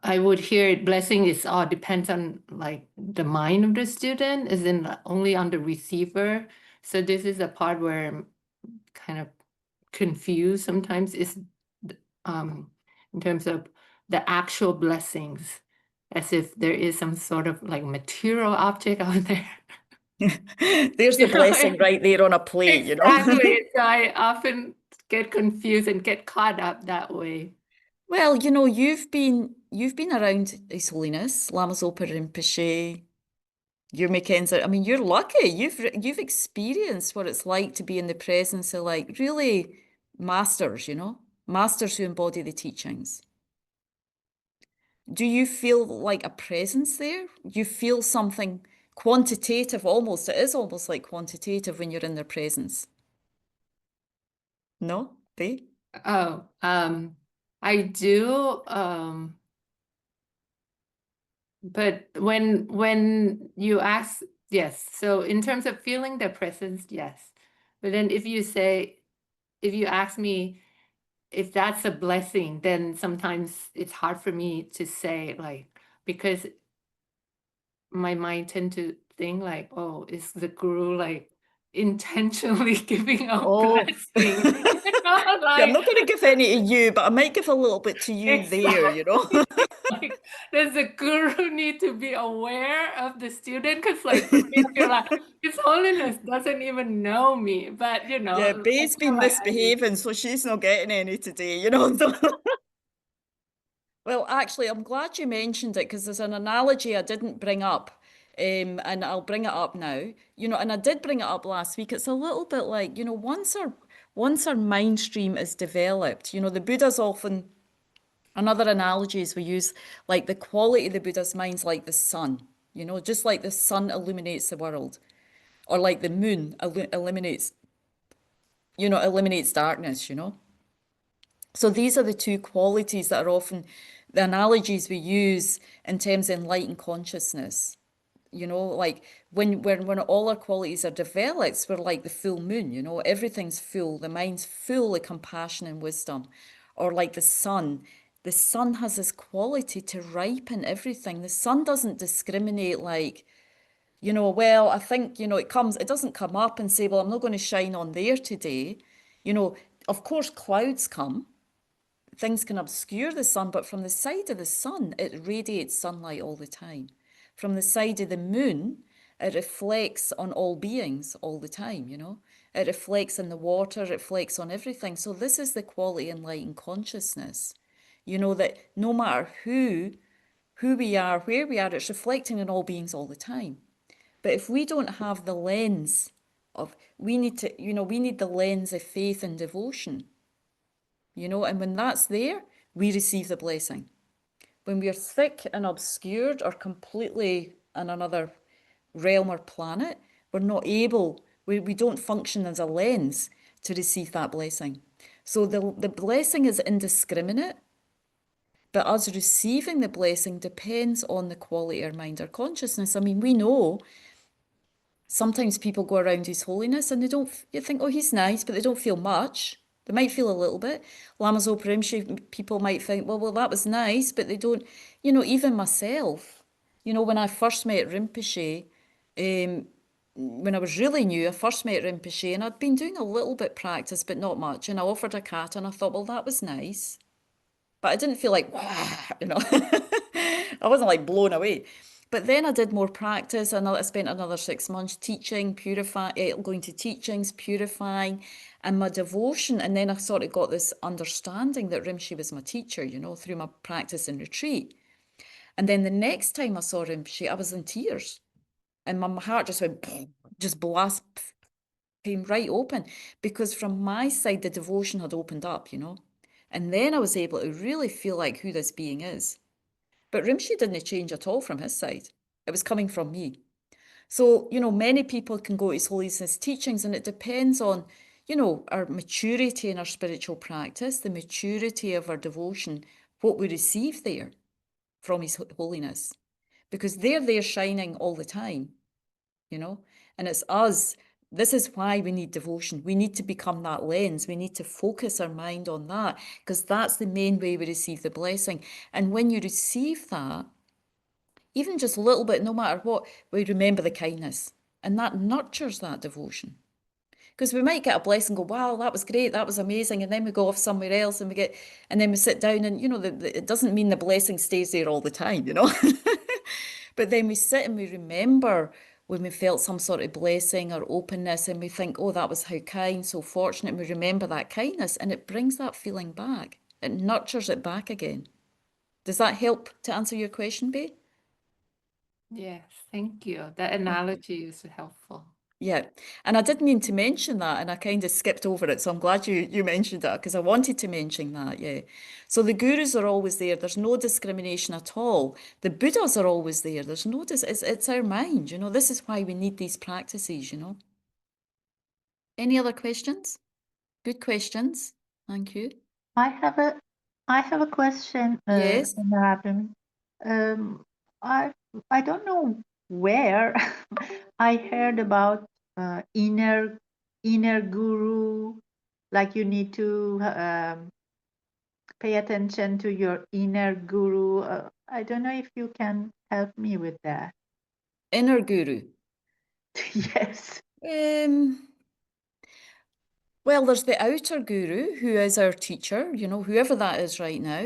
I would hear it, blessing is all depends on like the mind of the student, is in only on the receiver. So this is a part where I'm kind of confused sometimes is in terms of the actual blessings, as if there is some sort of like material object out there. There's the You know, blessing right there on a plate, you know. exactly. So I often get confused and get caught up that way. Well, you know, you've been around His Holiness, Lama Zopa Rinpoche, your Mackenzie. I mean, you're lucky. You've experienced what it's like to be in the presence of like really masters, you know, masters who embody the teachings. Do you feel like a presence there? You feel something quantitative almost. It is almost like quantitative when you're in their presence. No, Bea? Oh, I do. But when you ask, yes. So in terms of feeling their presence, yes. But then if you ask me if that's a blessing, then sometimes it's hard for me to say, like, because my mind tend to think like, oh, is the Guru like intentionally giving out Oh, blessing? yeah, I'm Like not going to give any to you, but I might give a little bit to you there, you know? exactly. Like, does the Guru need to be aware of the student? Because, like, for me, I feel like His Holiness doesn't even know me, but Yeah, I Bea's feel been like I need. misbehaving, so she's not getting any today, you know? So, well, actually, I'm glad you mentioned it because there's an analogy I didn't bring up, and I'll bring it up now. You know, and I did bring it up last week. It's a little bit like, you know, once our mind stream is developed, you know, the Buddha's often another analogy is we use like the quality of the Buddha's mind's like the sun, you know, just like the sun illuminates the world, or like the moon eliminates darkness, you know. So these are the two qualities that are often the analogies we use in terms of enlightened consciousness. You know, like when all our qualities are developed, we're like the full moon, you know, everything's full, the mind's full of compassion and wisdom. Or like the sun. The sun has this quality to ripen everything. The sun doesn't discriminate like, you know, well, I think, you know, it doesn't come up and say, well, I'm not going to shine on there today. You know, of course, clouds come, things can obscure the sun, but from the side of the sun, it radiates sunlight all the time. From the side of the moon, it reflects on all beings all the time, you know. It reflects in the water, it reflects on everything. So this is the quality in light and consciousness. You know, that no matter who we are, where we are, it's reflecting in all beings all the time. But if we don't have the lens we need the lens of faith and devotion, you know, and when that's there, we receive the blessing. When we're thick and obscured or completely in another realm or planet, we don't function as a lens to receive that blessing. So the blessing is indiscriminate, but us receiving the blessing depends on the quality of our mind or consciousness. I mean, we know sometimes people go around His Holiness and you think, oh, he's nice, but they don't feel much. They might feel a little bit. Lama's Rimshi, people might think, well, that was nice, but they don't, you know, even myself, you know, when I first met Rinpoche, when I was really new, I first met Rinpoche and I'd been doing a little bit practice, but not much. And I offered a cat and I thought, well, that was nice. But I didn't feel like, wow, you know, I wasn't like blown away. But then I did more practice, and I spent another 6 months teaching, going to teachings, purifying, and my devotion. And then I sort of got this understanding that Rimshi was my teacher, through my practice and retreat. And then the next time I saw Rimshi, I was in tears, and my heart just went, just blast, came right open, because from my side, the devotion had opened up, And then I was able to really feel like who this being is. But Rimshi didn't change at all from his side. It was coming from me. So, many people can go to His Holiness teachings, and it depends on, our maturity in our spiritual practice, the maturity of our devotion, what we receive there from His Holiness. Because they're there shining all the time, and it's us. This is why we need devotion. We need to become that lens. We need to focus our mind on that, because that's the main way we receive the blessing. And when you receive that, even just a little bit, no matter what, we remember the kindness, and that nurtures that devotion. Because we might get a blessing, go, wow, that was great, that was amazing, and then we go off somewhere else, and then we sit down, and it doesn't mean the blessing stays there all the time, But then we sit and we remember when we felt some sort of blessing or openness, and we think, oh, that was how kind, so fortunate, and we remember that kindness, and it brings that feeling back. It nurtures it back again. Does that help to answer your question, Bae? Yes, thank you. That analogy is helpful. Yeah, and I did mean to mention that, and I kind of skipped over it, so I'm glad you mentioned that, because I wanted to mention that, yeah. So the gurus are always there. There's no discrimination at all. The Buddhas are always there. There's no it's our mind, This is why we need these practices, Any other questions? Good questions. Thank you. I have a question, Yes. Madam. Um, I I don't know where I heard about inner guru, like you need to pay attention to your inner guru. I don't know if you can help me with that. Inner guru. Yes. Well, there's the outer guru, who is our teacher, whoever that is right now,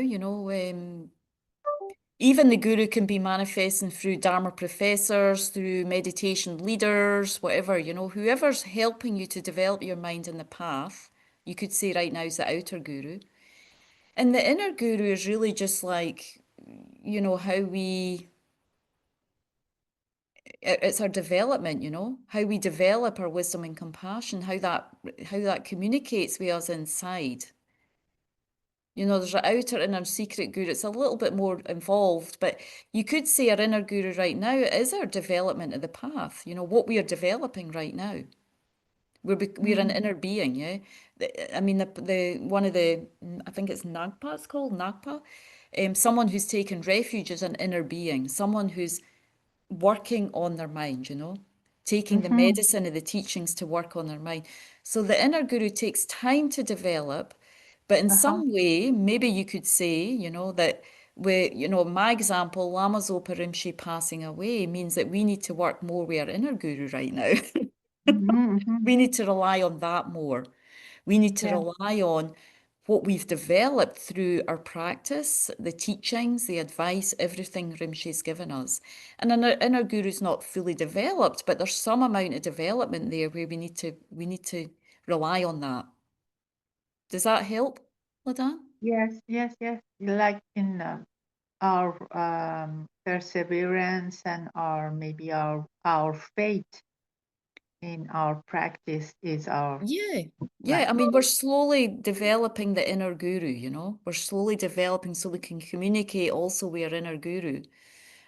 even the guru can be manifesting through Dharma professors, through meditation leaders, whatever, whoever's helping you to develop your mind in the path, you could say right now is the outer guru. And the inner guru is really just like, it's our development, how we develop our wisdom and compassion, how that communicates with us inside. There's an outer and inner secret guru. It's a little bit more involved, but you could say our inner guru right now is our development of the path, what we are developing right now. We're an inner being, yeah. I mean, I think it's Nagpa, it's called Nagpa. Someone who's taken refuge as an inner being, someone who's working on their mind, taking the medicine of the teachings to work on their mind. So the inner guru takes time to develop, but in some way, maybe you could say, that my example, Lama Zopa Rinpoche passing away means that we need to work more with our inner guru right now. We need to rely on that more. We need to Yeah. rely on what we've developed through our practice, the teachings, the advice, everything Rinpoche's given us. And our inner guru's not fully developed, but there's some amount of development there where we need to rely on that. Does that help, Ladan? Yes. Like in our perseverance and maybe our faith in our practice is our Yeah. Right. I mean, we're slowly developing the inner guru, We're slowly developing so we can communicate also with our inner guru.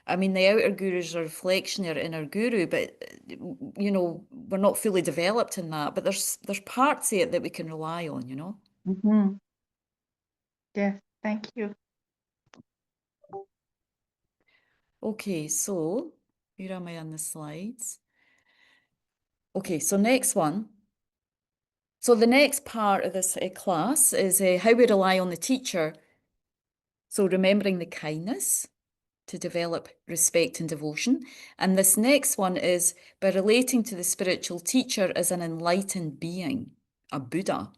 I mean, the outer guru is a reflection of our inner guru, but we're not fully developed in that. But there's parts of it that we can rely on, Yes, thank you. Okay, so where am I on the slides? Okay, so next one. So the next part of this class is how we rely on the teacher. So remembering the kindness to develop respect and devotion. And this next one is by relating to the spiritual teacher as an enlightened being, a Buddha.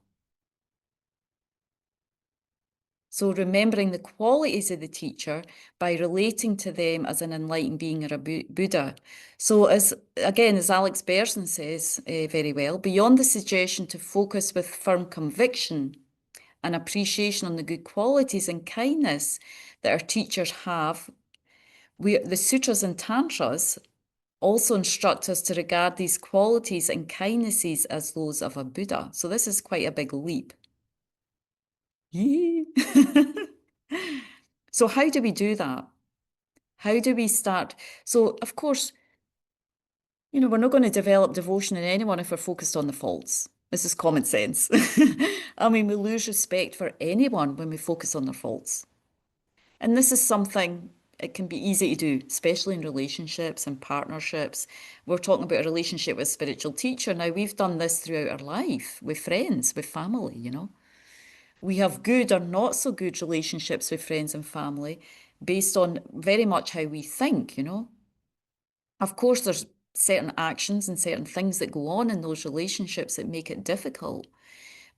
So remembering the qualities of the teacher by relating to them as an enlightened being or a Buddha. So as Alex Berson says very well, beyond the suggestion to focus with firm conviction and appreciation on the good qualities and kindness that our teachers have, the sutras and tantras also instruct us to regard these qualities and kindnesses as those of a Buddha. So this is quite a big leap. Yee. So how do we do that? How do we start? So of course, we're not going to develop devotion in anyone if we're focused on the faults. This is common sense. I mean, we lose respect for anyone when we focus on their faults. And this is something, it can be easy to do, especially in relationships and partnerships. We're talking about a relationship with a spiritual teacher. Now, we've done this throughout our life, with friends, with family, We have good or not so good relationships with friends and family based on very much how we think, Of course, there's certain actions and certain things that go on in those relationships that make it difficult.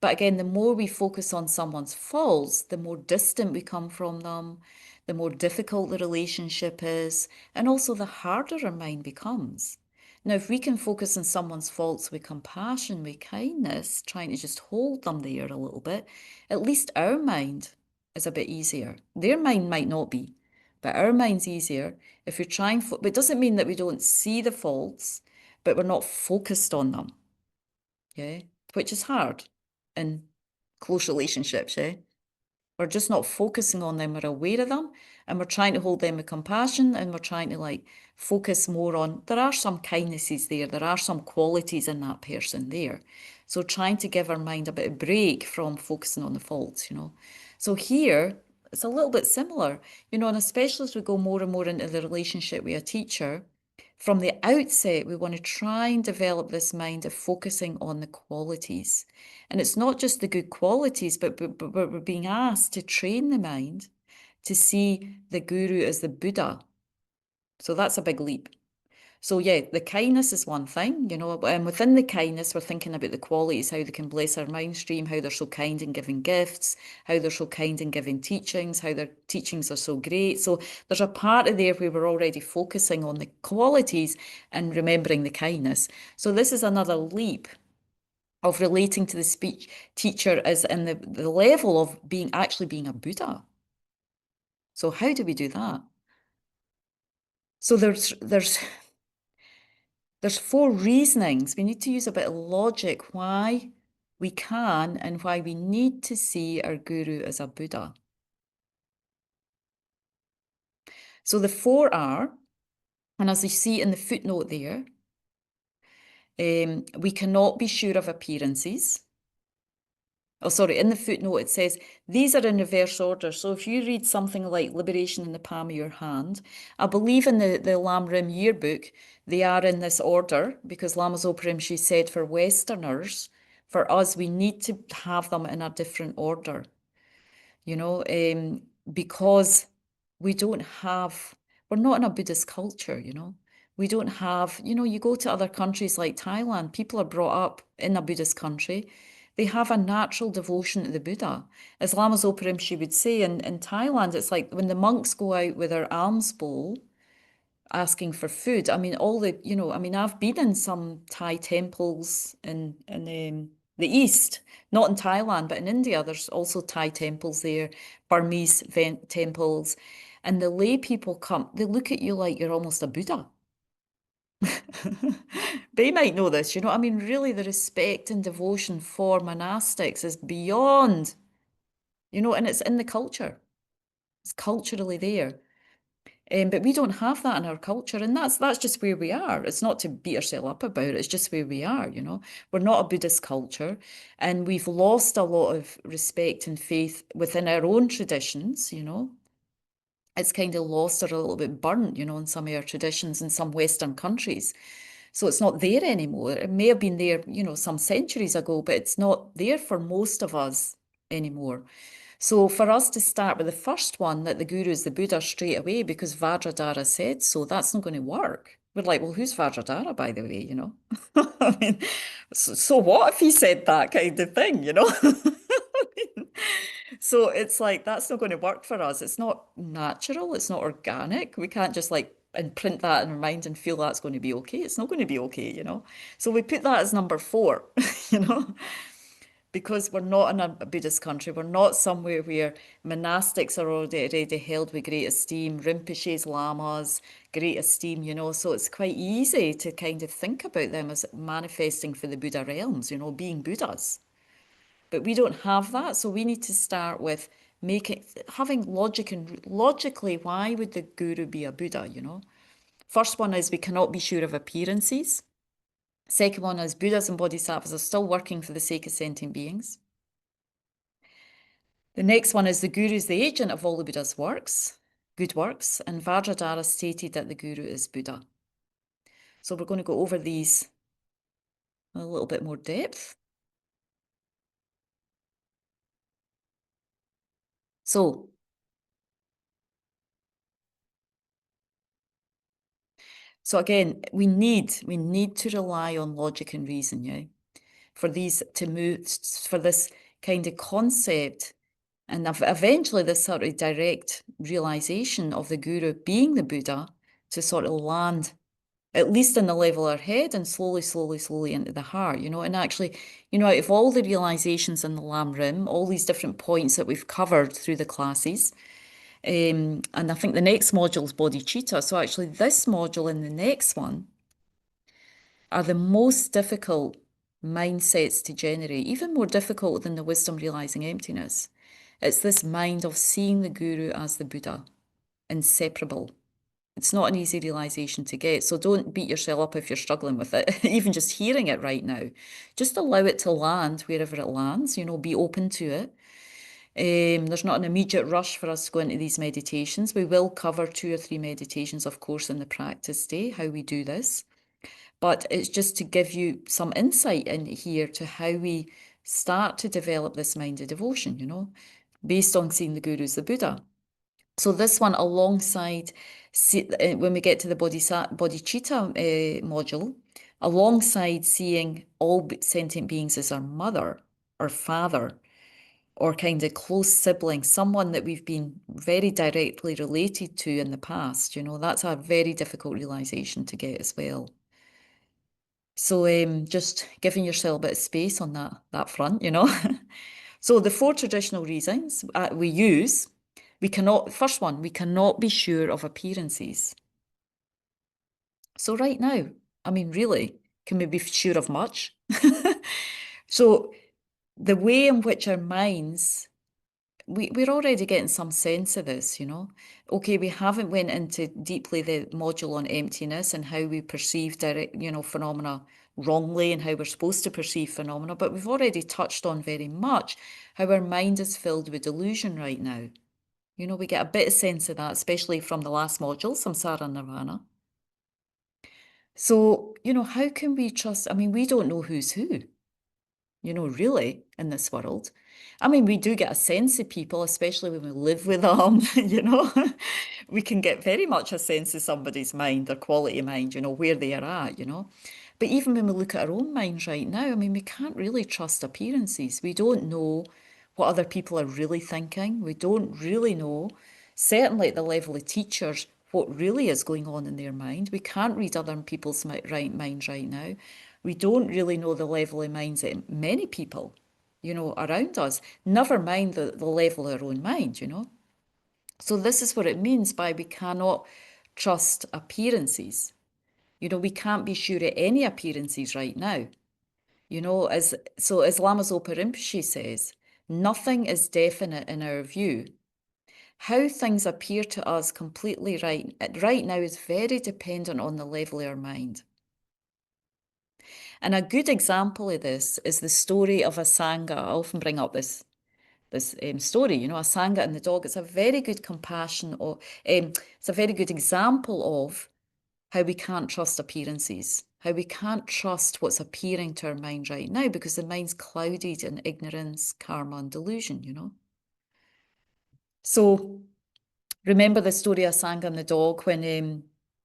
But again, the more we focus on someone's faults, the more distant we come from them, the more difficult the relationship is, and also the harder our mind becomes. Now, if we can focus on someone's faults with compassion, with kindness, trying to just hold them there a little bit, at least our mind is a bit easier. Their mind might not be, but our mind's easier if you're trying. But it doesn't mean that we don't see the faults, but we're not focused on them. Yeah, which is hard in close relationships, yeah? We're just not focusing on them, we're aware of them, and we're trying to hold them with compassion, and we're trying to focus more on, there are some kindnesses there are some qualities in that person there. So trying to give our mind a bit of break from focusing on the faults, So here, it's a little bit similar, and especially as we go more and more into the relationship with a teacher, from the outset, we want to try and develop this mind of focusing on the qualities. And it's not just the good qualities, but we're being asked to train the mind to see the guru as the Buddha. So that's a big leap. So yeah, the kindness is one thing, and within the kindness, we're thinking about the qualities, how they can bless our mind stream, how they're so kind in giving gifts, how they're so kind in giving teachings, how their teachings are so great. So there's a part of there where we're already focusing on the qualities and remembering the kindness. So this is another leap of relating to the speech teacher as in the level of actually being a Buddha. So how do we do that? So there's 4 reasonings. We need to use a bit of logic why we can and why we need to see our guru as a Buddha. So the 4 are, and as you see in the footnote there, we cannot be sure of appearances. Oh, sorry, in the footnote it says, these are in reverse order. So if you read something like Liberation in the Palm of Your Hand, I believe in the Lam Rim yearbook, they are in this order because Lama Zopa Rinpoche said for Westerners, for us, we need to have them in a different order, because we don't have, we're not in a Buddhist culture, We don't have, you go to other countries like Thailand, people are brought up in a Buddhist country. They have a natural devotion to the Buddha. As Lama Zopa Rinpoche would say, in Thailand, it's like when the monks go out with their alms bowl asking for food. I mean, I've been in some Thai temples in the East, not in Thailand, but in India. There's also Thai temples there, Burmese temples. And the lay people come, they look at you like you're almost a Buddha. They might know this, really the respect and devotion for monastics is beyond, and it's in the culture. It's culturally there. But we don't have that in our culture, and that's just where we are. It's not to beat ourselves up about it, it's just where we are, We're not a Buddhist culture, and we've lost a lot of respect and faith within our own traditions, It's kind of lost or a little bit burnt, in some of our traditions in some Western countries. So it's not there anymore. It may have been there, some centuries ago, but it's not there for most of us anymore. So for us to start with the first one, that the guru is the Buddha straight away because Vajradhara said so, that's not going to work. We're like, well, who's Vajradhara, by the way, I mean, so what if he said that kind of thing, So it's like, that's not going to work for us. It's not natural. It's not organic. We can't just like imprint that in our mind and feel that's going to be okay. It's not going to be okay, you know? So we put that as number 4, you know? Because we're not in a Buddhist country, we're not somewhere where monastics are already held with great esteem, Rinpoches, lamas, great esteem, you know, so it's quite easy to kind of think about them as manifesting for the Buddha realms, you know, being Buddhas. But we don't have that, so we need to start with having logic, and logically, why would the guru be a Buddha, you know? First one is we cannot be sure of appearances. Second one is Buddhas and Bodhisattvas are still working for the sake of sentient beings. The next one is the Guru is the agent of all the Buddha's works, good works, and Vajradhara stated that the Guru is Buddha. So we're going to go over these in a little bit more depth. So again, we need to rely on logic and reason, yeah, for these to move, for this kind of concept, and eventually this sort of direct realization of the Guru being the Buddha to sort of land, at least in the level of our head, and slowly into the heart, you know. And actually, you know, out of all the realizations in the Lam Rim, all these different points that we've covered through the classes, and I think the next module is bodhicitta. So actually this module and the next one are the most difficult mindsets to generate, even more difficult than the wisdom realizing emptiness. It's this mind of seeing the Guru as the Buddha, inseparable. It's not an easy realization to get, so don't beat yourself up if you're struggling with it, even just hearing it right now. Just allow it to land wherever it lands, you know, be open to it. There's not an immediate rush for us to go into these meditations. We will cover 2 or 3 meditations, of course, in the practice day, how we do this. But it's just to give you some insight in here to how we start to develop this mind of devotion, you know, based on seeing the Guru as the Buddha. So this one alongside, when we get to the bodhicitta module, alongside seeing all sentient beings as our mother or father, or kind of close sibling, someone that we've been very directly related to in the past, you know, that's a very difficult realization to get as well. So just giving yourself a bit of space on that front, you know. So the 4 traditional reasons we use, first one, we cannot be sure of appearances. So right now, I mean, really, can we be sure of much? So the way in which our minds, we're already getting some sense of this, you know. Okay, we haven't went into deeply the module on emptiness and how we perceive direct, you know, phenomena wrongly and how we're supposed to perceive phenomena, but we've already touched on very much how our mind is filled with delusion right now. You know, we get a bit of sense of that, especially from the last module, Samsara and Nirvana. So, you know, how can we trust? I mean, we don't know who's who, you know, really, in this world. I mean, we do get a sense of people, especially when we live with them, you know. We can get very much a sense of somebody's mind, their quality of mind, you know, where they are at, you know. But even when we look at our own minds right now, I mean, we can't really trust appearances. We don't know what other people are really thinking. We don't really know, certainly at the level of teachers, what really is going on in their mind. We can't read other people's minds right now. We don't really know the level of minds of many people, you know, around us. Never mind the level of our own mind, you know. So this is what it means by we cannot trust appearances. You know, we can't be sure of any appearances right now. You know, as Lama Zopa Rinpoche says, nothing is definite in our view. How things appear to us completely right now is very dependent on the level of our mind. And a good example of this is the story of a Sangha. I often bring up this story, you know, a Sangha and the dog. It's a very good compassion, or it's a very good example of how we can't trust appearances, how we can't trust what's appearing to our mind right now, because the mind's clouded in ignorance, karma, and delusion, you know. So remember the story of Sangha and the dog when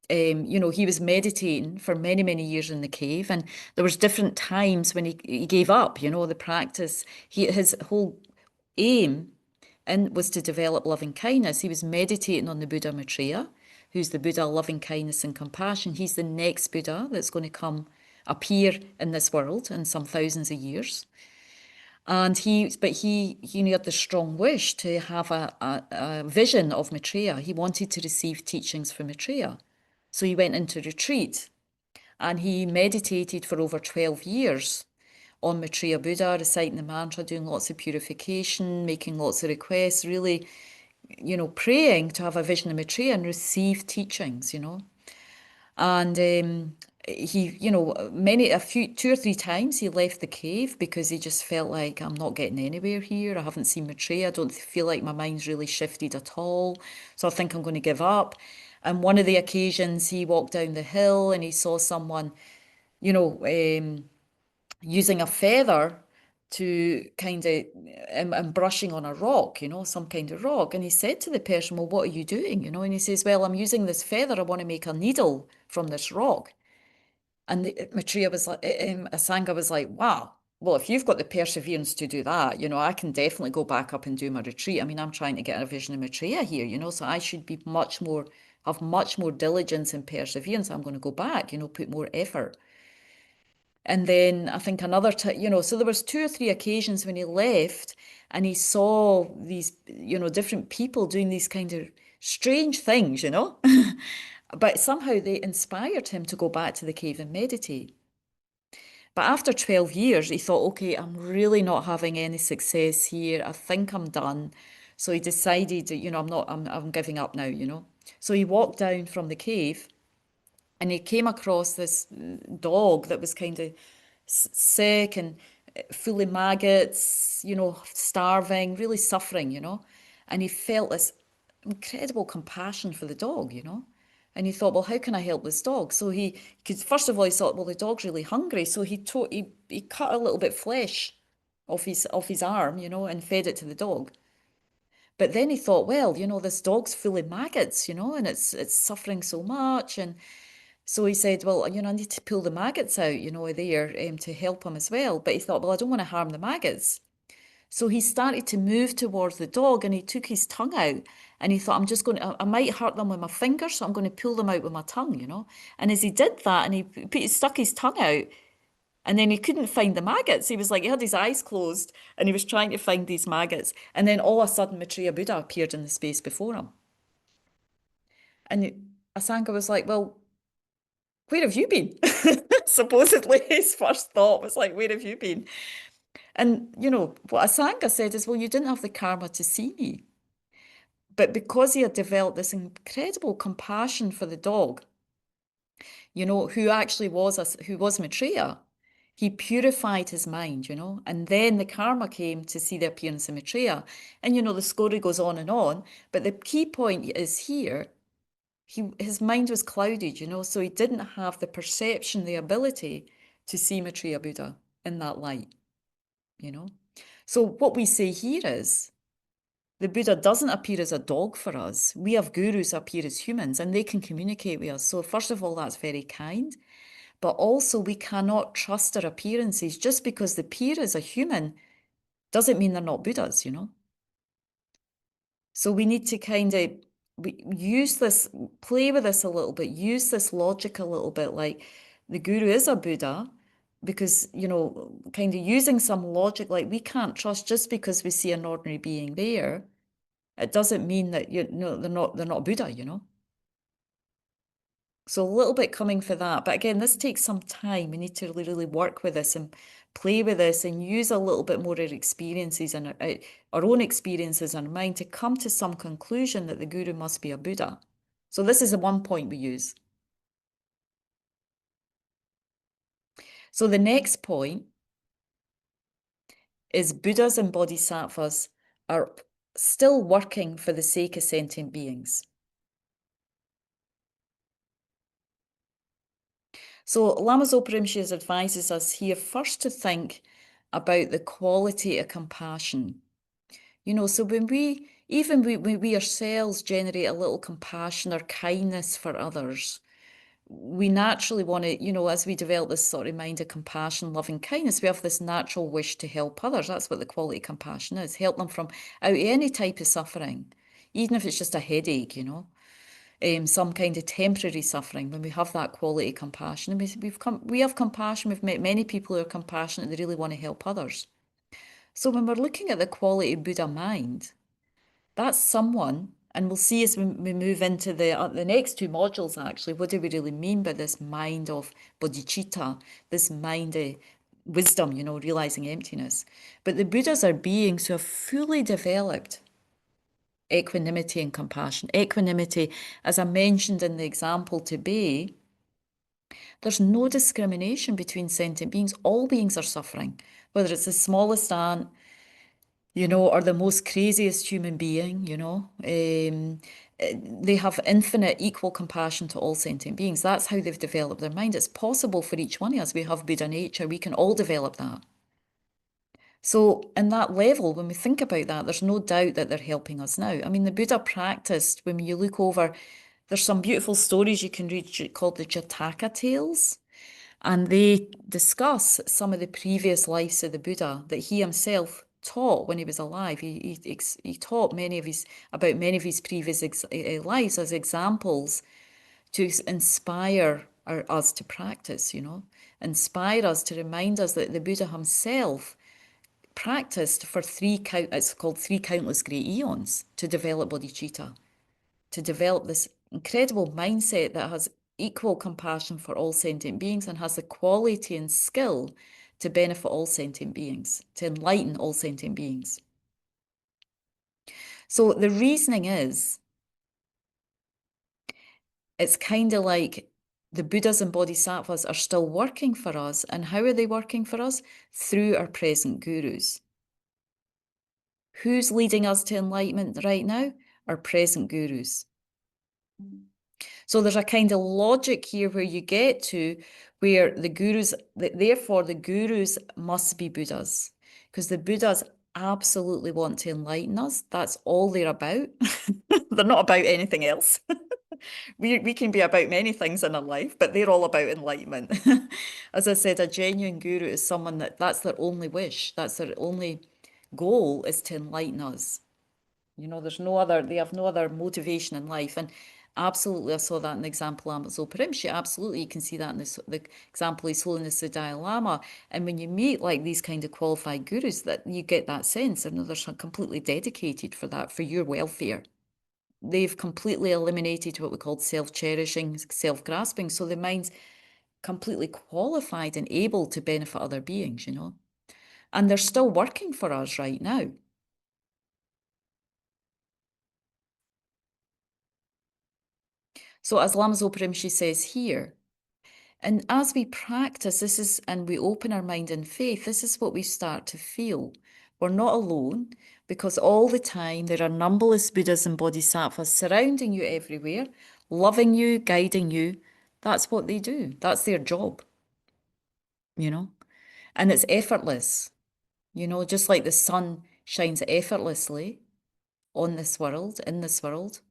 you know, he was meditating for many, many years in the cave, and there was different times when he gave up, you know, the practice. His whole aim and was to develop loving kindness. He was meditating on the Buddha Maitreya, who's the Buddha of loving kindness and compassion. He's the next Buddha that's going to appear in this world in some thousands of years. And he had the strong wish to have a vision of Maitreya. He wanted to receive teachings from Maitreya. So he went into retreat and he meditated for over 12 years on Maitreya Buddha, reciting the mantra, doing lots of purification, making lots of requests, really, praying to have a vision of Maitreya and receive teachings, And he, 2 or 3 times he left the cave because he just felt like, I'm not getting anywhere here. I haven't seen Maitreya. I don't feel like my mind's really shifted at all. So I think I'm going to give up. And one of the occasions he walked down the hill and he saw someone, using a feather to kind of, and brushing on a rock, some kind of rock. And he said to the person, well, what are you doing? And he says, well, I'm using this feather. I want to make a needle from this rock. And Maitreya was like, Asanga was like, wow, well, if you've got the perseverance to do that, I can definitely go back up and do my retreat. I mean, I'm trying to get a vision of Maitreya here, so I should be have much more diligence and perseverance. I'm going to go back, put more effort. And then I think another time, so there was 2 or 3 occasions when he left and he saw these, different people doing these kind of strange things, But somehow they inspired him to go back to the cave and meditate. But after 12 years, he thought, okay, I'm really not having any success here. I think I'm done. So he decided, I'm giving up now, So he walked down from the cave and he came across this dog that was kind of sick and full of maggots, starving, really suffering, And he felt this incredible compassion for the dog, And he thought, well, how can I help this dog? So first of all, he thought, well, the dog's really hungry. So he cut a little bit of flesh off his arm, and fed it to the dog. But then he thought, well, this dog's full of maggots, and it's suffering so much. And so he said, well, I need to pull the maggots out, there to help him as well. But he thought, well, I don't want to harm the maggots. So he started to move towards the dog and he took his tongue out and he thought, I might hurt them with my fingers, so I'm going to pull them out with my tongue, And as he did that and he stuck his tongue out and then he couldn't find the maggots. He was like, he had his eyes closed and he was trying to find these maggots. And then all of a sudden, Maitreya Buddha appeared in the space before him. And Asanga was like, well, where have you been? Supposedly his first thought was like, where have you been? And, what Asanga said is, well, you didn't have the karma to see me. But because he had developed this incredible compassion for the dog, who was Maitreya, he purified his mind, and then the karma came to see the appearance of Maitreya. And, the story goes on, but the key point is here, his mind was clouded, so he didn't have the perception, the ability to see Maitreya Buddha in that light, So what we say here is, the Buddha doesn't appear as a dog for us. We have gurus appear as humans and they can communicate with us. So first of all, that's very kind. But also we cannot trust our appearances. Just because they appear as a human doesn't mean they're not Buddhas, So we need to kind of use this, play with this a little bit, use this logic a little bit, like the guru is a Buddha, because, kind of using some logic, like we can't trust just because we see an ordinary being there. It doesn't mean that, they're not Buddha, So a little bit coming for that. But again, this takes some time. We need to really work with this and play with this and use a little bit more of our experiences and our own experiences in our mind to come to some conclusion that the guru must be a Buddha. So this is the one point we use. So the next point is Buddhas and Bodhisattvas are still working for the sake of sentient beings. So Lama Zopa Rinpoche advises us here first to think about the quality of compassion. So when we ourselves generate a little compassion or kindness for others, we naturally want to, you know, as we develop this sort of mind of compassion, loving kindness, we have this natural wish to help others. That's what the quality of compassion is. Help them from out of any type of suffering, even if it's just a headache, you know, some kind of temporary suffering. When we have that quality of compassion, and we have compassion. We've met many people who are compassionate. They really want to help others. So when we're looking at the quality of Buddha mind, that's someone, and we'll see as we move into the next two modules actually, what do we really mean by this mind of bodhicitta, this mind of wisdom, you know, realizing emptiness. But the Buddhas are beings who have fully developed equanimity and compassion. Equanimity, as I mentioned in the example today, there's no discrimination between sentient beings. All beings are suffering, whether it's the smallest ant, you know, or the most craziest human being, you know. They have infinite equal compassion to all sentient beings. That's how they've developed their mind. It's possible for each one of us. We have Buddha nature. We can all develop that. So in that level, when we think about that, there's no doubt that they're helping us now. I mean, the Buddha practiced, when you look over, there's some beautiful stories you can read called the Jataka tales. And they discuss some of the previous lives of the Buddha that he himself taught when he was alive. He taught about many of his previous lives as examples to inspire us to practice, you know, inspire us to remind us that the Buddha himself practiced for it's called 3 countless great eons to develop bodhicitta, to develop this incredible mindset that has equal compassion for all sentient beings and has the quality and skill to benefit all sentient beings, to enlighten all sentient beings. So the reasoning is, it's kind of like the Buddhas and Bodhisattvas are still working for us. And how are they working for us? Through our present gurus. Who's leading us to enlightenment right now? Our present gurus. So there's a kind of logic here where you get to where the gurus, therefore the gurus must be Buddhas, because the Buddhas absolutely want to enlighten us. That's all they're about. They're not about anything else. We can be about many things in our life, but they're all about enlightenment. As I said, a genuine guru is someone that's their only wish. That's their only goal, is to enlighten us. You know, they have no other motivation in life. And absolutely, I saw that in the example of Rinpoche. Absolutely, you can see that in the example of His Holiness the Dalai Lama. And when you meet like these kind of qualified gurus, that you get that sense, and they're completely dedicated for that, for your welfare. They've completely eliminated what we call self-cherishing, self-grasping. So the mind's completely qualified and able to benefit other beings, you know. And they're still working for us right now. So as Lama Zopa Rinpoche says here, and as we practice and we open our mind in faith, this is what we start to feel. We're not alone, because all the time there are numberless Buddhas and Bodhisattvas surrounding you everywhere, loving you, guiding you. That's what they do. That's their job, you know. And it's effortless, you know, just like the sun shines effortlessly on this world, in this world,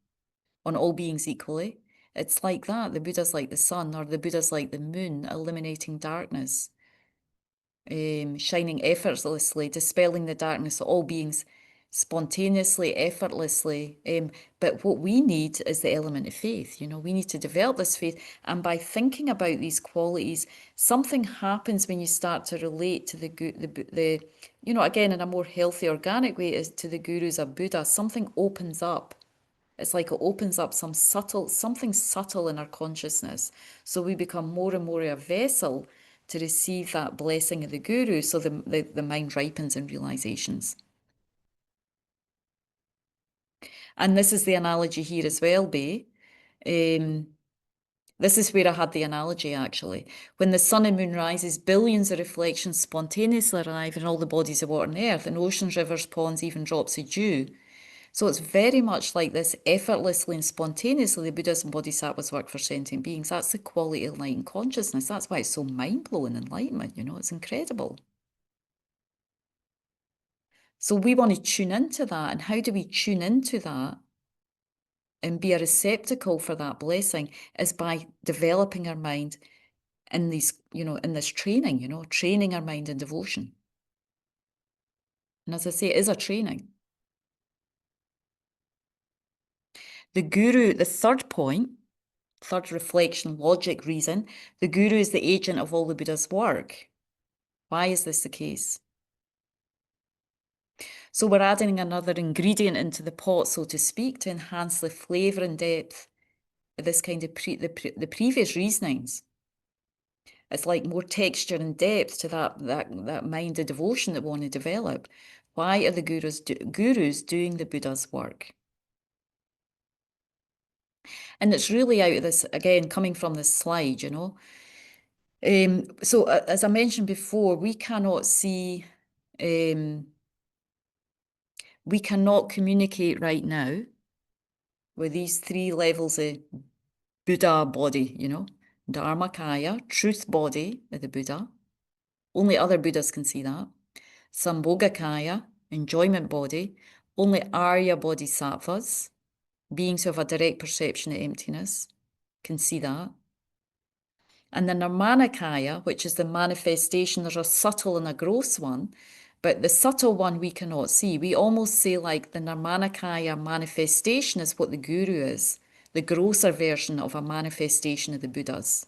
on all beings equally. It's like that. The Buddha's like the sun, or the Buddha's like the moon, eliminating darkness, shining effortlessly, dispelling the darkness of all beings spontaneously, effortlessly. But what we need is the element of faith. You know, we need to develop this faith. And by thinking about these qualities, something happens when you start to relate to the you know, again, in a more healthy, organic way, is to the gurus of Buddha. Something opens up. It's like it opens up something subtle in our consciousness. So we become more and more a vessel to receive that blessing of the guru. So the mind ripens in realizations. And this is the analogy here as well, Bay. This is where I had the analogy, actually. When the sun and moon rises, billions of reflections spontaneously arrive in all the bodies of water and earth, in oceans, rivers, ponds, even drops of dew. So it's very much like this, effortlessly and spontaneously, the Buddhas and Bodhisattvas work for sentient beings. That's the quality of enlightened consciousness. That's why it's so mind-blowing, enlightenment, you know, it's incredible. So we want to tune into that. And how do we tune into that? and be a receptacle for that blessing is by developing our mind in these, in this training, training our mind in devotion. And as I say, it is a training. The guru, the third point, third reflection, logic, reason, the guru is the agent of all the Buddha's work. Why is this the case? So we're adding another ingredient into the pot, so to speak, to enhance the flavour and depth of this kind of the previous reasonings. It's like more texture and depth to that mind of devotion that we want to develop. Why are the gurus doing the Buddha's work? And it's really out of this, again, coming from this slide, So as I mentioned before, we cannot see, we cannot communicate right now with these three levels of Buddha body, Dharmakaya, truth body of the Buddha. Only other Buddhas can see that. Sambhogakaya, enjoyment body. Only Arya bodhisattvas, beings who have a direct perception of emptiness, can see that. And the Nirmanakaya, which is the manifestation, there's a subtle and a gross one, but the subtle one we cannot see. We almost say like the Nirmanakaya manifestation is what the guru is, the grosser version of a manifestation of the Buddhas.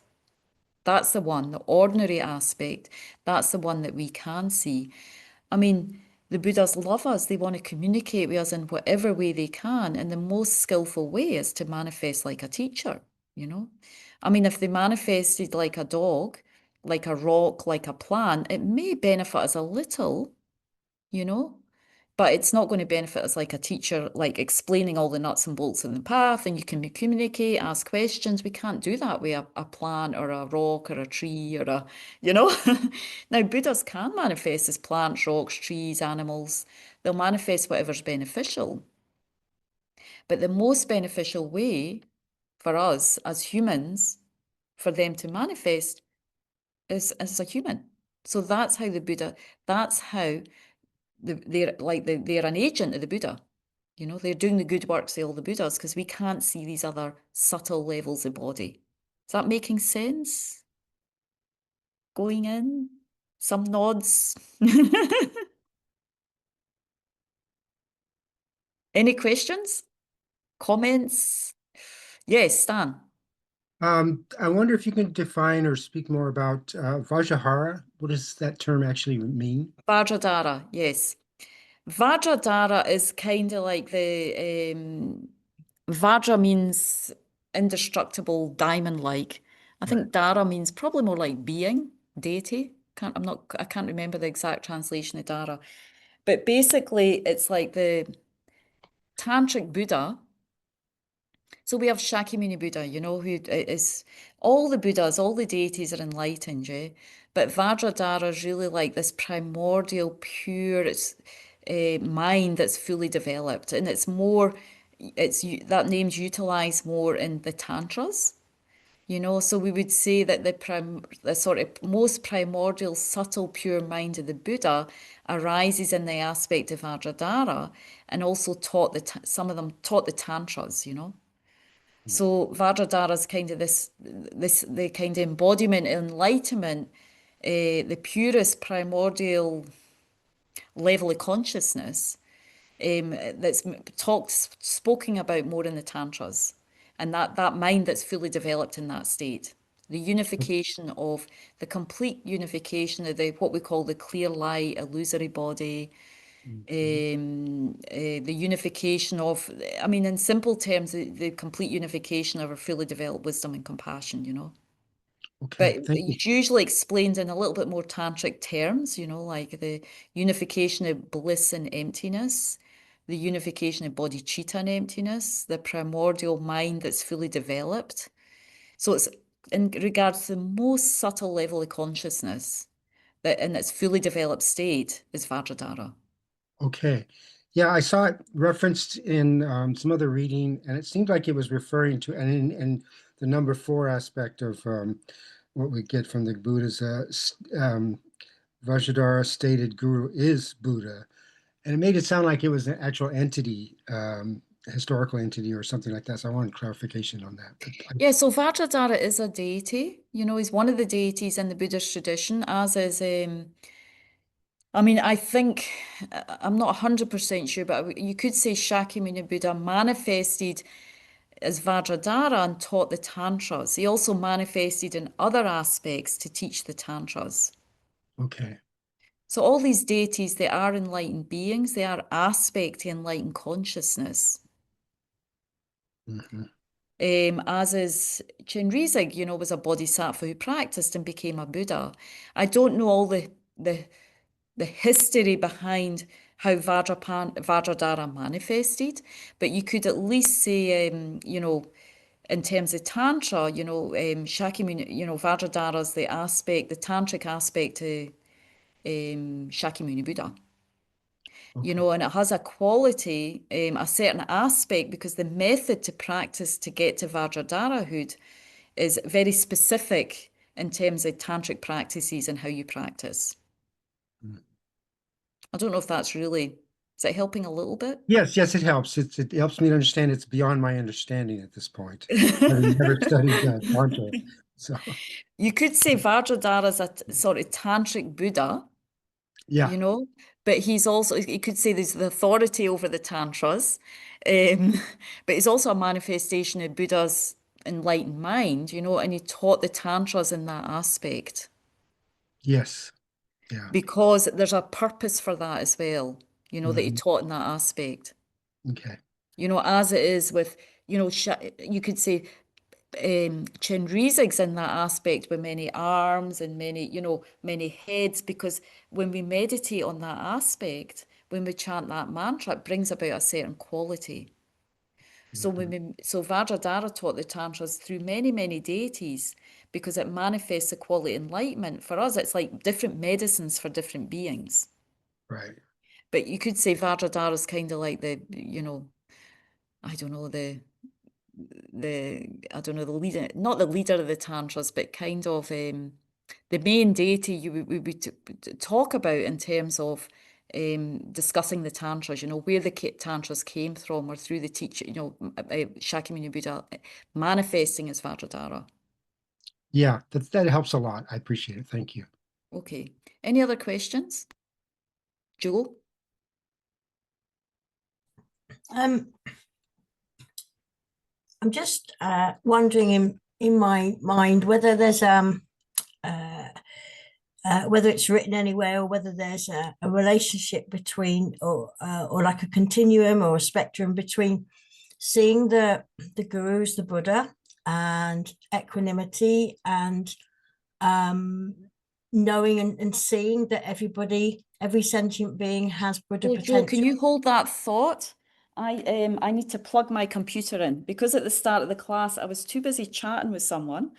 That's the one, the ordinary aspect, that's the one that we can see. I mean, the Buddhas love us. They want to communicate with us in whatever way they can. And the most skillful way is to manifest like a teacher, I mean, if they manifested like a dog, like a rock, like a plant, it may benefit us a little, but it's not going to benefit us like a teacher, like explaining all the nuts and bolts in the path, and you can communicate, ask questions. We can't do that with a plant or a rock or a tree or Now, Buddhas can manifest as plants, rocks, trees, animals. They'll manifest whatever's beneficial. But the most beneficial way for us as humans, for them to manifest, is as a human. So that's how the Buddha, that's how they're an agent of the Buddha. They're doing the good works of all the Buddhas because we can't see these other subtle levels of body. Is that making sense? Going in? Some nods? Any questions? Comments? Yes, Stan. I wonder if you can define or speak more about Vajrahara. What does that term actually mean? Vajradhara, yes. Vajradhara is kind of like the Vajra means indestructible, diamond-like. I think Dara means probably more like being, deity. I can't remember the exact translation of Dara. But basically it's like the Tantric Buddha. So we have Shakyamuni Buddha, who is all the Buddhas, all the deities are enlightened, yeah. But Vajradhara is really like this primordial, pure mind that's fully developed, and it's more. That name's utilized more in the tantras, So we would say that the sort of most primordial, subtle, pure mind of the Buddha arises in the aspect of Vajradhara, and also some of them taught the tantras, So Vajradhara is kind of the kind of embodiment, enlightenment, the purest primordial level of consciousness that's spoken about more in the tantras, and that mind that's fully developed in that state. The unification of the complete unification of what we call the clear light illusory body. The unification of, I mean, in simple terms, the complete unification of our fully developed wisdom and compassion, Okay, But thank you. it's usually explained in a little bit more tantric terms, like the unification of bliss and emptiness, the unification of bodhicitta and emptiness, the primordial mind that's fully developed. So it's in regards to the most subtle level of consciousness that in its fully developed state is Vajradhara. Okay. Yeah, I saw it referenced in some other reading, and it seemed like it was referring to, and in the number 4 aspect of what we get from the Buddha's Vajradhara stated guru is Buddha. And it made it sound like it was an actual entity. historical entity or something like that. So I wanted clarification on that. But Yeah, so Vajradhara is a deity, he's one of the deities in the Buddhist tradition, as is, I mean, I think, I'm not 100% sure, but you could say Shakyamuni Buddha manifested as Vajradhara and taught the Tantras. He also manifested in other aspects to teach the Tantras. okay. So all these deities, they are enlightened beings, they are aspect to enlightened consciousness. Mhm. As is Chenrezig, was a bodhisattva who practiced and became a Buddha. I don't know all the history behind how Vajradhara manifested, but you could at least say, in terms of Tantra, Shakyamuni, Vajradhara is the tantric aspect to Shakyamuni Buddha. Okay. And it has a quality, a certain aspect, because the method to practice to get to Vajradharahood is very specific in terms of tantric practices and how you practice. Mm. I don't know if that's really, is it helping a little bit? Yes, it helps. It helps me to understand. It's beyond my understanding at this point. Having never studied Tantra. So You could say Vajradhara is a sort of tantric Buddha, yeah, but you could say there's the authority over the Tantras, but he's also a manifestation of Buddha's enlightened mind, and he taught the Tantras in that aspect yes. Yeah. because there's a purpose for that as well, that he Mhm. taught in that aspect. Okay. As it is with, you could say Chenrezig's in that aspect with many arms and many heads, because when we meditate on that aspect, when we chant that mantra, it brings about a certain quality. So so Vajradhara taught the Tantras through many, many deities because it manifests the quality of enlightenment. For us, it's like different medicines for different beings. Right. But you could say Vajradhara is kind of like the, I don't know, the leader, not the leader of the Tantras, but kind of the main deity we would talk about in terms of discussing the Tantras, where the Tantras came from or through the teacher, Shakyamuni Buddha manifesting as Vajradhara. Yeah, that helps a lot. I appreciate it. Thank you. Okay. Any other questions? Joe? I'm just wondering in my mind whether there's whether it's written anywhere or whether there's a relationship between or like a continuum or a spectrum between seeing the gurus, the Buddha, and equanimity, and knowing and seeing that every sentient being has Buddha Oh, Joe, can potential. you hold that thought? I need to plug my computer in because at the start of the class I was too busy chatting with someone.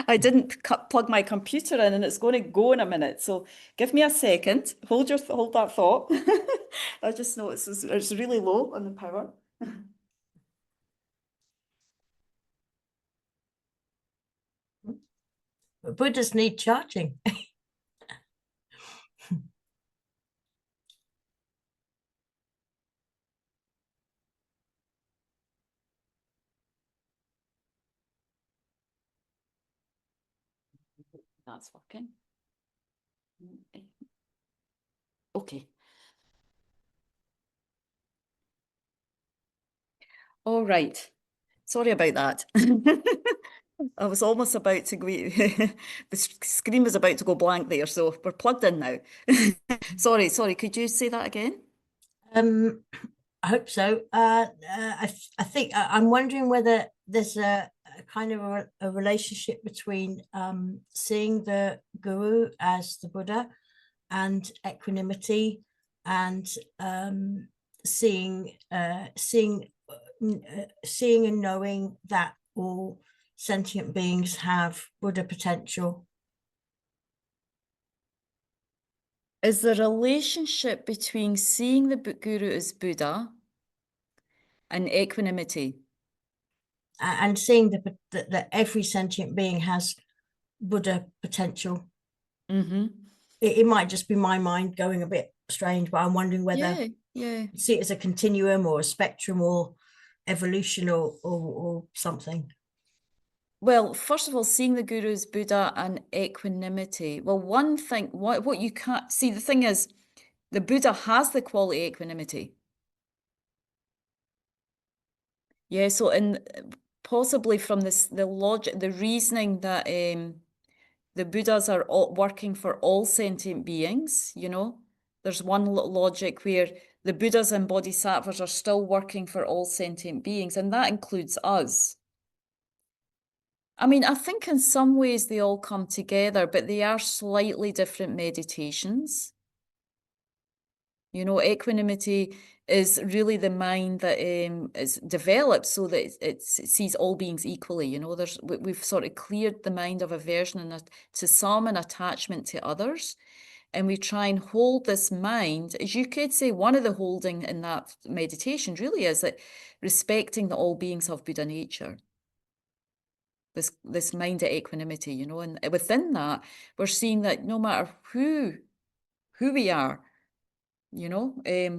I didn't plug my computer in, and it's going to go in a minute. So give me a second. Hold that thought. I just know it's really low on the power. Buddhas need charging. That's working. Okay. All right. Sorry about that. I was almost about to go, the screen was about to go blank there, so we're plugged in now. Sorry, could you say that again? I hope so. I think I'm wondering whether there's a kind of a relationship between seeing the guru as the Buddha and equanimity, and seeing and knowing that all sentient beings have Buddha potential. Is the relationship between seeing the guru as Buddha and equanimity? And seeing that every sentient being has Buddha potential. Mm-hmm. It might just be my mind going a bit strange, but I'm wondering whether Yeah. you see it as a continuum or a spectrum, or evolution or something? Well, first of all, seeing the guru as Buddha and equanimity. Well, one thing, what you can't see, the thing is, the Buddha has the quality equanimity. Yeah, so in possibly from this the logic, the reasoning that the Buddhas are all working for all sentient beings, you know. There's one logic where the Buddhas and Bodhisattvas are still working for all sentient beings, and that includes us. I mean, I think in some ways they all come together, but they are slightly different meditations. You know, equanimity is really the mind that is developed so that it sees all beings equally. You know, we've sort of cleared the mind of aversion to some and attachment to others. And we try and hold this mind, as you could say, one of the holding in that meditation really is that respecting that all beings have Buddha nature. This mind of equanimity, you know, and within that, we're seeing that no matter who we are, you know,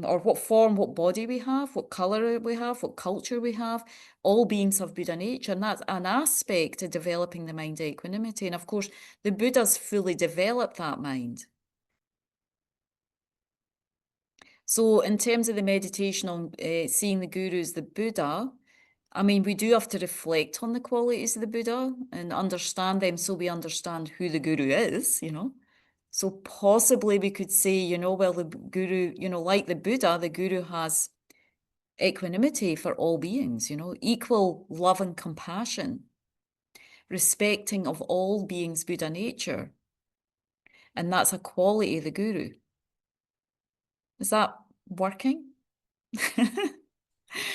or what form, what body we have, what color we have, what culture we have, all beings have Buddha nature, and that's an aspect of developing the mind of equanimity. And of course, the Buddhas fully developed that mind. So in terms of the meditation on seeing the guru as the Buddha, I mean, we do have to reflect on the qualities of the Buddha and understand them so we understand who the guru is, you know. So possibly we could say, you know, well, the guru, you know, like the Buddha, the guru has equanimity for all beings, you know, equal love and compassion, respecting of all beings' Buddha nature. And that's a quality of the guru. Is that working?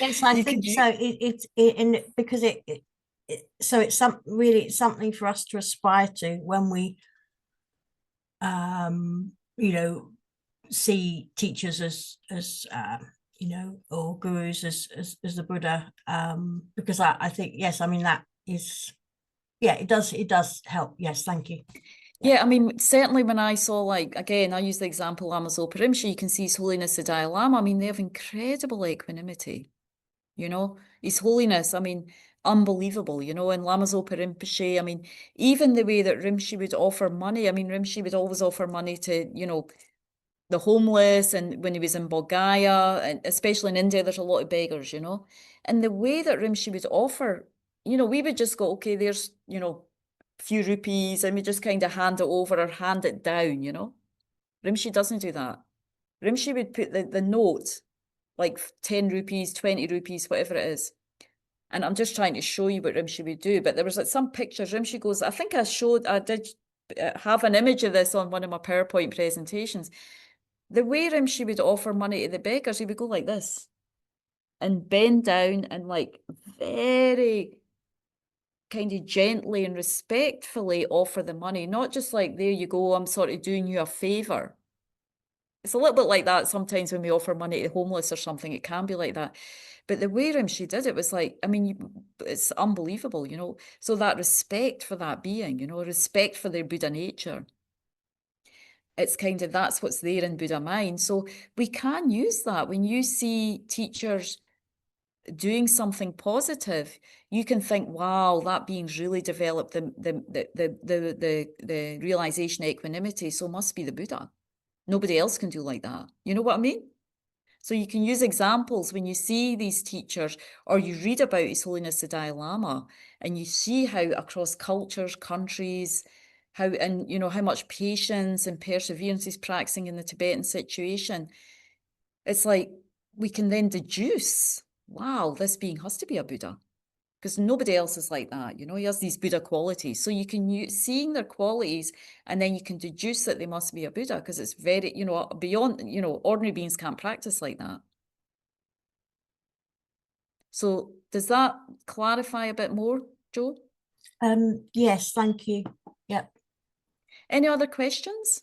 Yes, I You think could so. Because it's something for us to aspire to when we you know, see teachers as you know, or gurus as the Buddha, because I think, yes, I mean, that is, yeah, it does help. Yes, thank you. Yeah, I mean, certainly when I saw, like, again, I use the example Lama Zopa Rinpoche, you can see His Holiness the Dalai Lama. I mean, they have incredible equanimity, you know, His Holiness, I mean, unbelievable, you know, and Lama Zopa Rinpoche, I mean, even the way that Rinpoche would offer money, I mean, Rinpoche would always offer money to, you know, the homeless, and when he was in Bulgaria, and especially in India, there's a lot of beggars, you know, and the way that Rinpoche would offer, you know, we would just go, okay, there's, you know, few rupees, and we just kind of hand it over or hand it down, you know. Rinpoche doesn't do that. Rinpoche would put the note, like 10 rupees, 20 rupees, whatever it is. And I'm just trying to show you what Rinpoche would do. But there was like some pictures. Rinpoche goes, I think I did have an image of this on one of my PowerPoint presentations. The way Rinpoche would offer money to the beggars, he would go like this and bend down and like very kind of gently and respectfully offer the money, not just like, there you go, I'm sort of doing you a favor. It's a little bit like that sometimes when we offer money to the homeless or something, it can be like that. But the way Rinpoche did it was like, I mean, it's unbelievable, you know. So that respect for that being, you know, respect for their Buddha nature. It's kind of, that's what's there in Buddha mind. So we can use that. When you see teachers doing something positive, you can think, wow, that being's really developed the realization of equanimity, so must be the Buddha. Nobody else can do like that. You know what I mean? So you can use examples when you see these teachers, or you read about His Holiness the Dalai Lama, and you see how across cultures, countries, how, and you know, how much patience and perseverance he's practicing in the Tibetan situation. It's like we can then deduce, wow, this being has to be a Buddha, because nobody else is like that. You know, he has these Buddha qualities. So you can use seeing their qualities, and then you can deduce that they must be a Buddha, because it's very, you know, beyond, you know, ordinary beings can't practice like that. So does that clarify a bit more, Joe? Yes, thank you. Yep. Any other questions?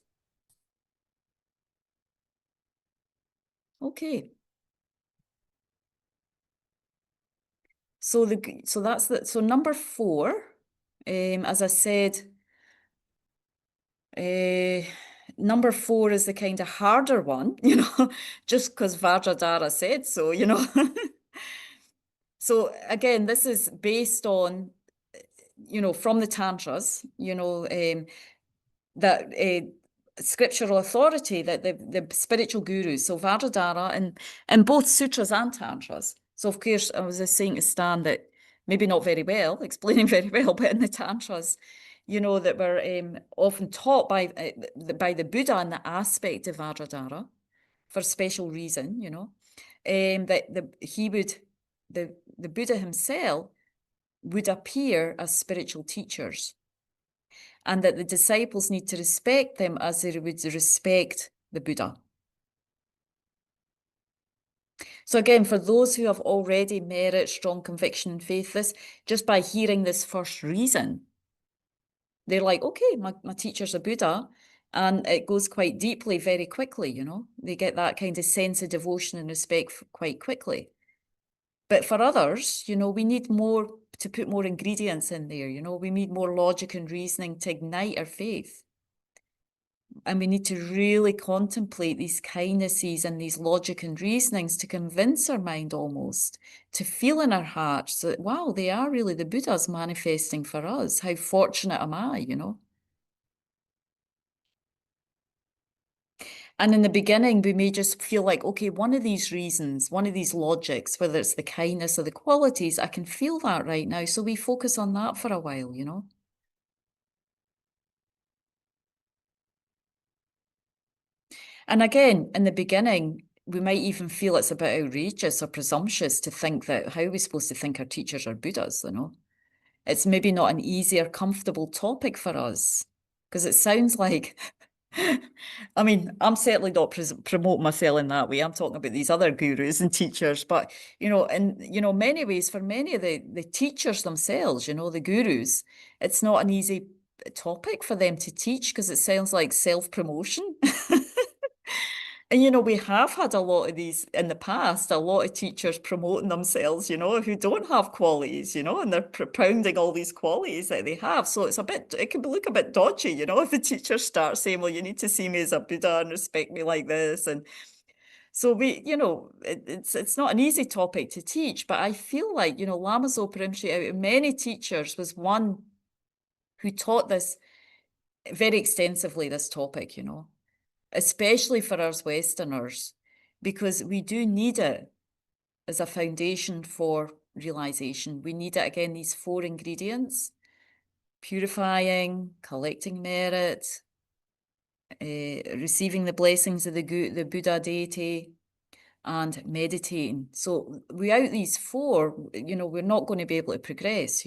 Okay. So so number 4, as I said, number 4 is the kind of harder one, you know, just because Vajradhara said so, you know. So again, this is based on, from the Tantras, that scriptural authority that the spiritual gurus, so Vajradhara and both sutras and Tantras. So of course, I was just saying to Stan that maybe not very well, explaining very well, but in the Tantras, that were often taught by the Buddha in the aspect of Vajradhara for a special reason, that the Buddha himself would appear as spiritual teachers, and that the disciples need to respect them as they would respect the Buddha. So again, for those who have already merit, strong conviction and faith, just by hearing this first reason, they're like, okay, my teacher's a Buddha, and it goes quite deeply very quickly, They get that kind of sense of devotion and respect quite quickly. But for others, we need to put more ingredients in there, we need more logic and reasoning to ignite our faith. And we need to really contemplate these kindnesses and these logic and reasonings to convince our mind almost, to feel in our hearts that, wow, they are really the Buddhas manifesting for us. How fortunate am I, And in the beginning, we may just feel like, okay, one of these reasons, one of these logics, whether it's the kindness or the qualities, I can feel that right now. So we focus on that for a while, And again, in the beginning, we might even feel it's a bit outrageous or presumptuous to think that, how are we supposed to think our teachers are Buddhas, It's maybe not an easy or comfortable topic for us, because it sounds like, I mean, I'm certainly not promoting myself in that way. I'm talking about these other gurus and teachers, but, in, many ways, for many of the teachers themselves, the gurus, it's not an easy topic for them to teach because it sounds like self-promotion. And, we have had a lot of these in the past, a lot of teachers promoting themselves, who don't have qualities, and they're propounding all these qualities that they have. So it can look a bit dodgy, if the teachers start saying, well, you need to see me as a Buddha and respect me like this. And so it's not an easy topic to teach, but I feel like, Lama Zopa Rinpoche, out of many teachers, was one who taught this very extensively, this topic, especially for us Westerners, because we do need it as a foundation for realization. We need it, again, these 4 ingredients: purifying, collecting merit, receiving the blessings of the Buddha deity, and meditating. So without these 4, we're not going to be able to progress,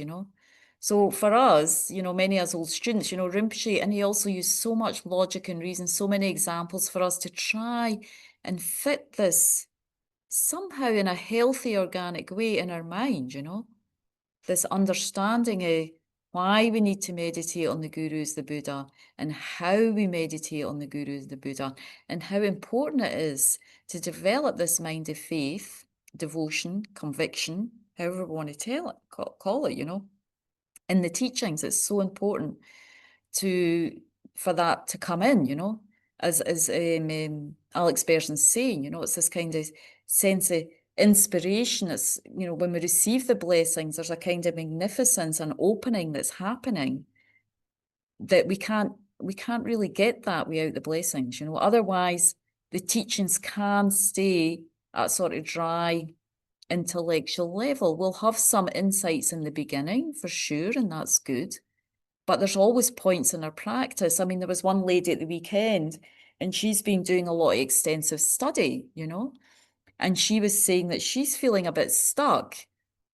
So for us, many as old students, Rinpoche, and he also used so much logic and reason, so many examples for us to try and fit this somehow in a healthy, organic way in our mind, this understanding of why we need to meditate on the Gurus, the Buddha, and how we meditate on the Gurus, the Buddha, and how important it is to develop this mind of faith, devotion, conviction, however we want to call it, in the teachings. It's so important for that to come in, as Alex Berson's saying, it's this kind of sense of inspiration. It's, when we receive the blessings, there's a kind of magnificence and opening that's happening that we can't really get that without the blessings, Otherwise, the teachings can stay at sort of dry intellectual level. We'll have some insights in the beginning for sure, and that's good. But there's always points in our practice. I mean, there was one lady at the weekend, and she's been doing a lot of extensive study, and she was saying that she's feeling a bit stuck.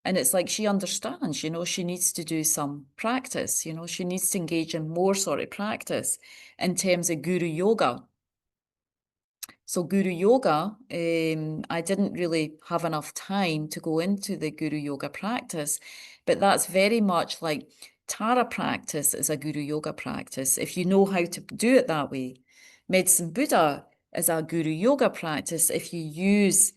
And it's like she understands, she needs to do some practice, she needs to engage in more sort of practice in terms of guru yoga. So guru yoga, I didn't really have enough time to go into the guru yoga practice, but that's very much like Tara practice is a guru yoga practice, if you know how to do it that way. Medicine Buddha is a guru yoga practice if you use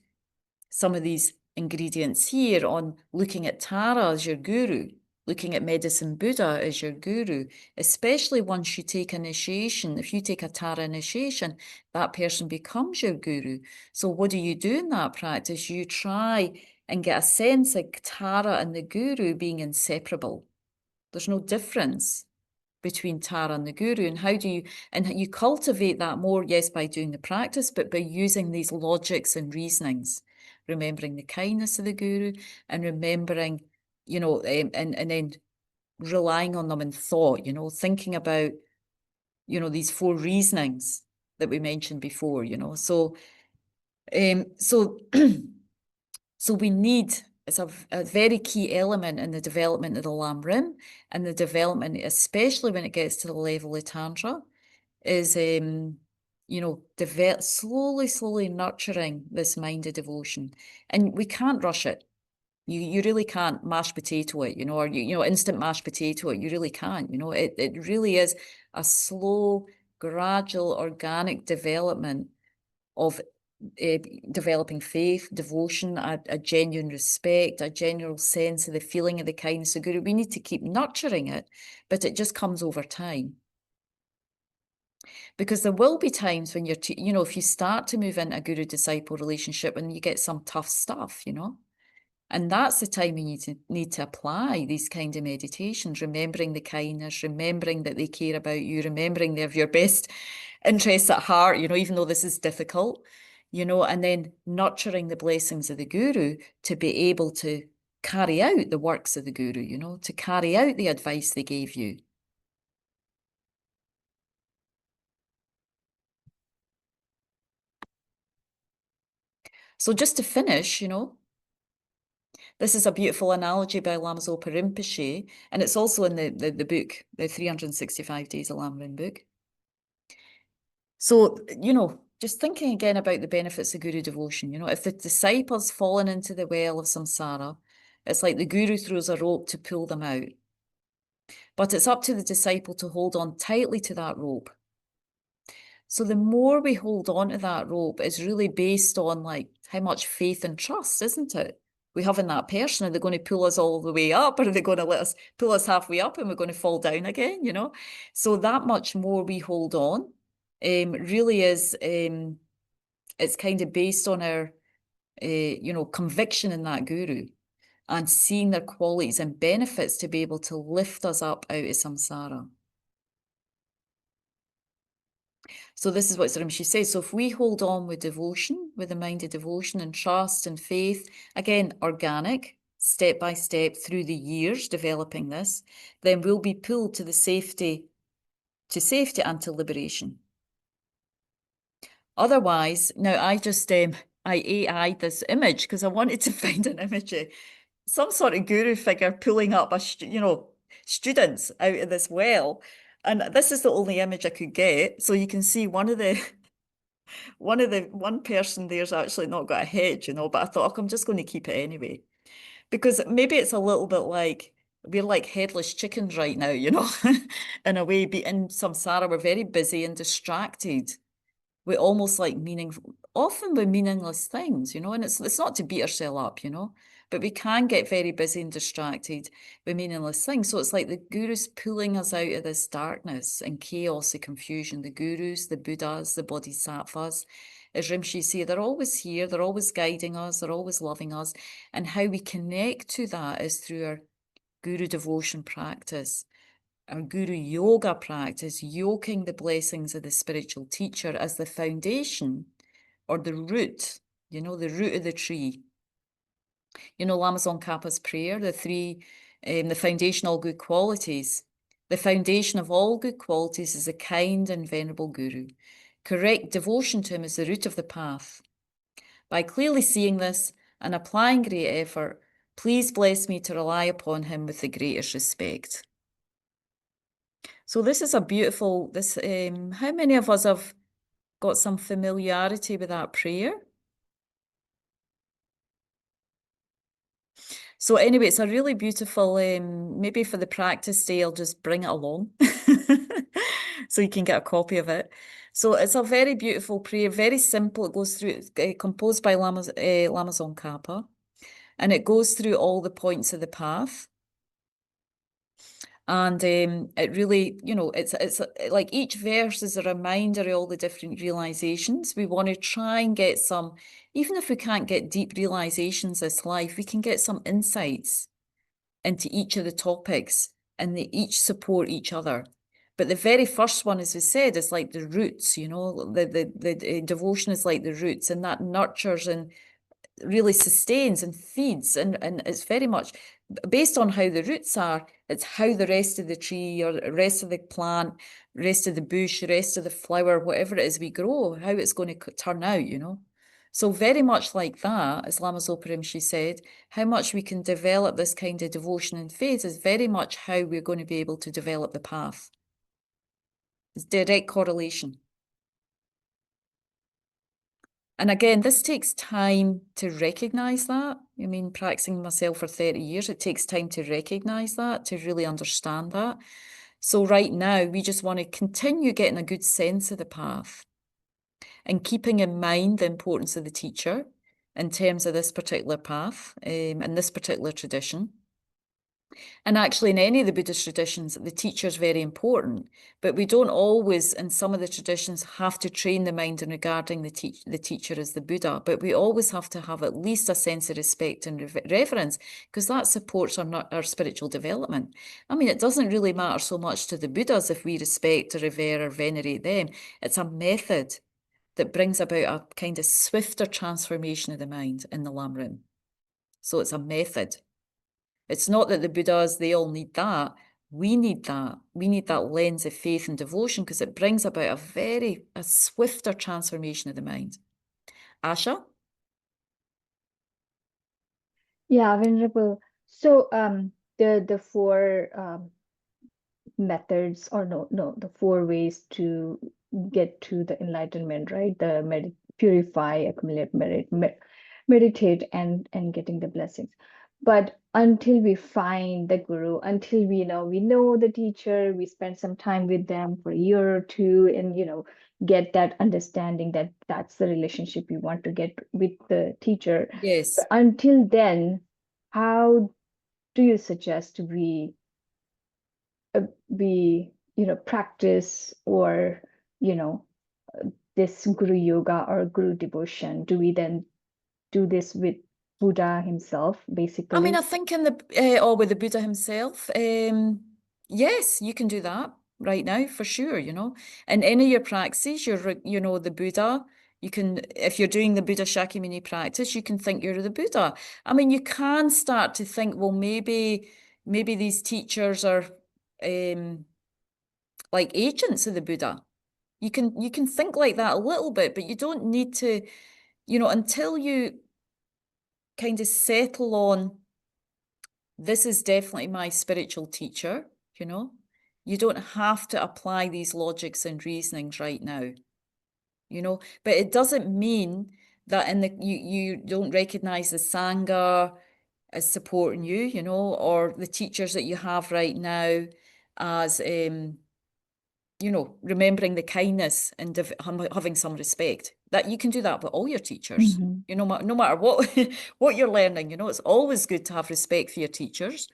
some of these ingredients here on looking at Tara as your guru, looking at Medicine Buddha as your guru, especially once you take initiation. If you take a Tara initiation, that person becomes your guru. So what do you do in that practice? You try and get a sense of Tara and the Guru being inseparable. There's no difference between Tara and the Guru. And how do you, and you cultivate that more, yes, by doing the practice, but by using these logics and reasonings, remembering the kindness of the Guru and remembering, you know, and then relying on them in thought, you know, thinking about, you know, these 4 reasonings that we mentioned before, you know. So so we need, it's a very key element in the development of the Lam Rim and the development, especially when it gets to the level of Tantra, is, you know, slowly nurturing this mind of devotion. And we can't rush it. You really can't mashed potato it, you know, or, you know, instant mashed potato it. You really can't, you know. It really is a slow, gradual, organic development of developing faith, devotion, a genuine respect, a general sense of the feeling of the kindness of Guru. We need to keep nurturing it, but it just comes over time. Because there will be times when you're, you know, if you start to move into a Guru-disciple relationship and you get some tough stuff, you know, and that's the time you need to apply these kind of meditations, remembering the kindness, remembering that they care about you, remembering they have your best interests at heart, you know, even though this is difficult, you know, and then nurturing the blessings of the Guru to be able to carry out the works of the Guru, you know, to carry out the advice they gave you. So just to finish, you know, this is a beautiful analogy by Lama Zopa Rinpoche, and it's also in the book, the 365 Days of Lam Rim book. So, you know, just thinking again about the benefits of Guru devotion, you know, if the disciple's fallen into the well of samsara, it's like the Guru throws a rope to pull them out. But it's up to the disciple to hold on tightly to that rope. So the more we hold on to that rope is really based on like how much faith and trust, isn't it? We have in that person. Are they going to pull us all the way up, or are they going to let us pull us halfway up and we're going to fall down again, you know? So that much more we hold on really is, it's kind of based on our, you know, conviction in that Guru and seeing their qualities and benefits to be able to lift us up out of samsara. So this is what Rinpoche says. So if we hold on with devotion, with the mind of devotion and trust and faith, again, organic, step by step through the years developing this, then we'll be pulled to the safety and to liberation. Otherwise, now I just, I AI'd this image because I wanted to find an image of some sort of guru figure pulling up, you know, students out of this well. And this is the only image I could get. So you can see one person there's actually not got a head, you know, but I thought, oh, I'm just going to keep it anyway. Because maybe it's a little bit like, we're like headless chickens right now, you know, in a way, in samsara, we're very busy and distracted. We almost like often with meaningless things, you know, and it's not to beat ourselves up, you know, but we can get very busy and distracted with meaningless things. So it's like the Guru's pulling us out of this darkness and chaos and confusion. The Gurus, the Buddhas, the Bodhisattvas, as Rinpoche say, they're always here, they're always guiding us, they're always loving us. And how we connect to that is through our Guru devotion practice, our Guru yoga practice, yoking the blessings of the spiritual teacher as the foundation or the root, you know, the root of the tree. You know, Lama Tsongkhapa's prayer, the foundation of all good qualities. The foundation of all good qualities is a kind and venerable Guru. Correct devotion to him is the root of the path. By clearly seeing this and applying great effort, please bless me to rely upon him with the greatest respect. So this is a beautiful, how many of us have got some familiarity with that prayer? So anyway, it's a really beautiful, maybe for the practice day, I'll just bring it along so you can get a copy of it. So it's a very beautiful prayer, very simple. It goes through, composed by Lama Tsongkhapa, and it goes through all the points of the path. And it really, you know, it's like each verse is a reminder of all the different realizations. We want to try and get some, even if we can't get deep realizations this life, we can get some insights into each of the topics, and they each support each other. But the very first one, as we said, is like the roots, you know, the devotion is like the roots, and that nurtures and really sustains and feeds, and it's very much based on how the roots are. It's how the rest of the tree or the rest of the plant, rest of the bush, rest of the flower, whatever it is we grow, how it's going to turn out, you know. So very much like that, as Lama Zopa Rinpoche said, how much we can develop this kind of devotion and faith is very much how we're going to be able to develop the path. It's direct correlation. And again, this takes time to recognize that. I mean, practicing myself for 30 years, it takes time to recognize that, to really understand that. So right now, we just want to continue getting a good sense of the path and keeping in mind the importance of the teacher in terms of this particular path and this particular tradition. And actually, in any of the Buddhist traditions, the teacher is very important, but we don't always, in some of the traditions, have to train the mind in regarding the teacher as the Buddha, but we always have to have at least a sense of respect and reverence, because that supports our spiritual development. I mean, it doesn't really matter so much to the Buddhas if we respect or revere or venerate them. It's a method that brings about a kind of swifter transformation of the mind in the Lamrim. So it's a method. It's not that the Buddhas, they all need that. We need that. We need that lens of faith and devotion because it brings about a swifter transformation of the mind. Asha? Yeah, Venerable. So the four methods, or no, the four ways to get to the enlightenment, right? The purify, accumulate merit, meditate, and getting the blessings. But until we find the guru, until we know the teacher, we spend some time with them for a year or two, and get that understanding that that's the relationship we want to get with the teacher. Yes. But until then, how do you suggest we practice, or this guru yoga or guru devotion? Do we then do this with Buddha himself, basically? I mean, I think or with the Buddha himself, yes, you can do that right now for sure, In any of your practices, the Buddha, you can, if you're doing the Buddha Shakyamuni practice, you can think you're the Buddha. I mean, you can start to think, well, maybe these teachers are like agents of the Buddha. You can think like that a little bit, but you don't need to, until you kind of settle on, this is definitely my spiritual teacher, You don't have to apply these logics and reasonings right now, But it doesn't mean that you don't recognize the Sangha as supporting you, or the teachers that you have right now as remembering the kindness and having some respect. That you can do that with all your teachers. Mm-hmm. No matter what what you're learning, it's always good to have respect for your teachers,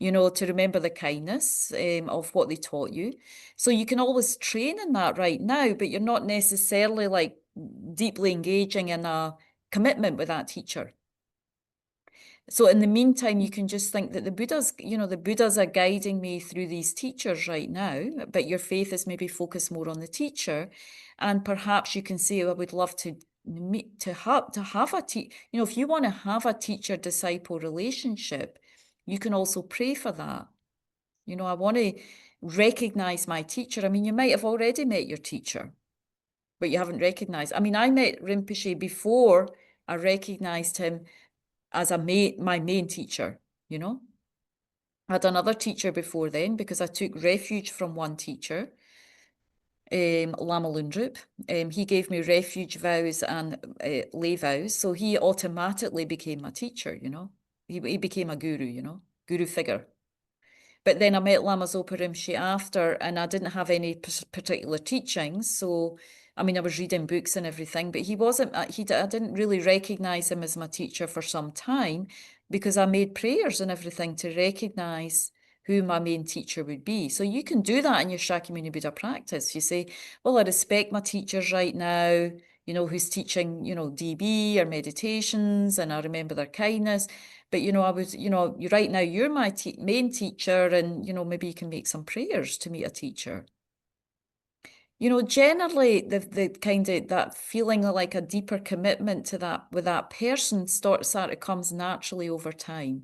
to remember the kindness of what they taught you. So you can always train in that right now, but you're not necessarily like deeply engaging in a commitment with that teacher. So in the meantime, you can just think that the Buddhas are guiding me through these teachers right now, but your faith is maybe focused more on the teacher. And perhaps you can say, I would love to have a if you want to have a teacher-disciple relationship, you can also pray for that. I want to recognize my teacher. I mean, you might have already met your teacher, but you haven't recognized. I mean, I met Rinpoche before I recognized him as my main teacher, I had another teacher before then because I took refuge from one teacher, Lama Lundrup. He gave me refuge vows and lay vows, so he automatically became my teacher, He became a guru, guru figure. But then I met Lama Zopa Rinpoche after, and I didn't have any particular teachings. So, I mean, I was reading books and everything, but he wasn't, I didn't really recognize him as my teacher for some time because I made prayers and everything to recognize who my main teacher would be. So you can do that in your Shakyamuni Buddha practice. You say, well, I respect my teachers right now, you know, who's teaching, you know, DB or meditations, and I remember their kindness. But, you know, I was, you know, right now you're my main teacher, and, you know, maybe you can make some prayers to meet a teacher. You know, generally the kind of that feeling of like a deeper commitment to that with that person sort of comes naturally over time.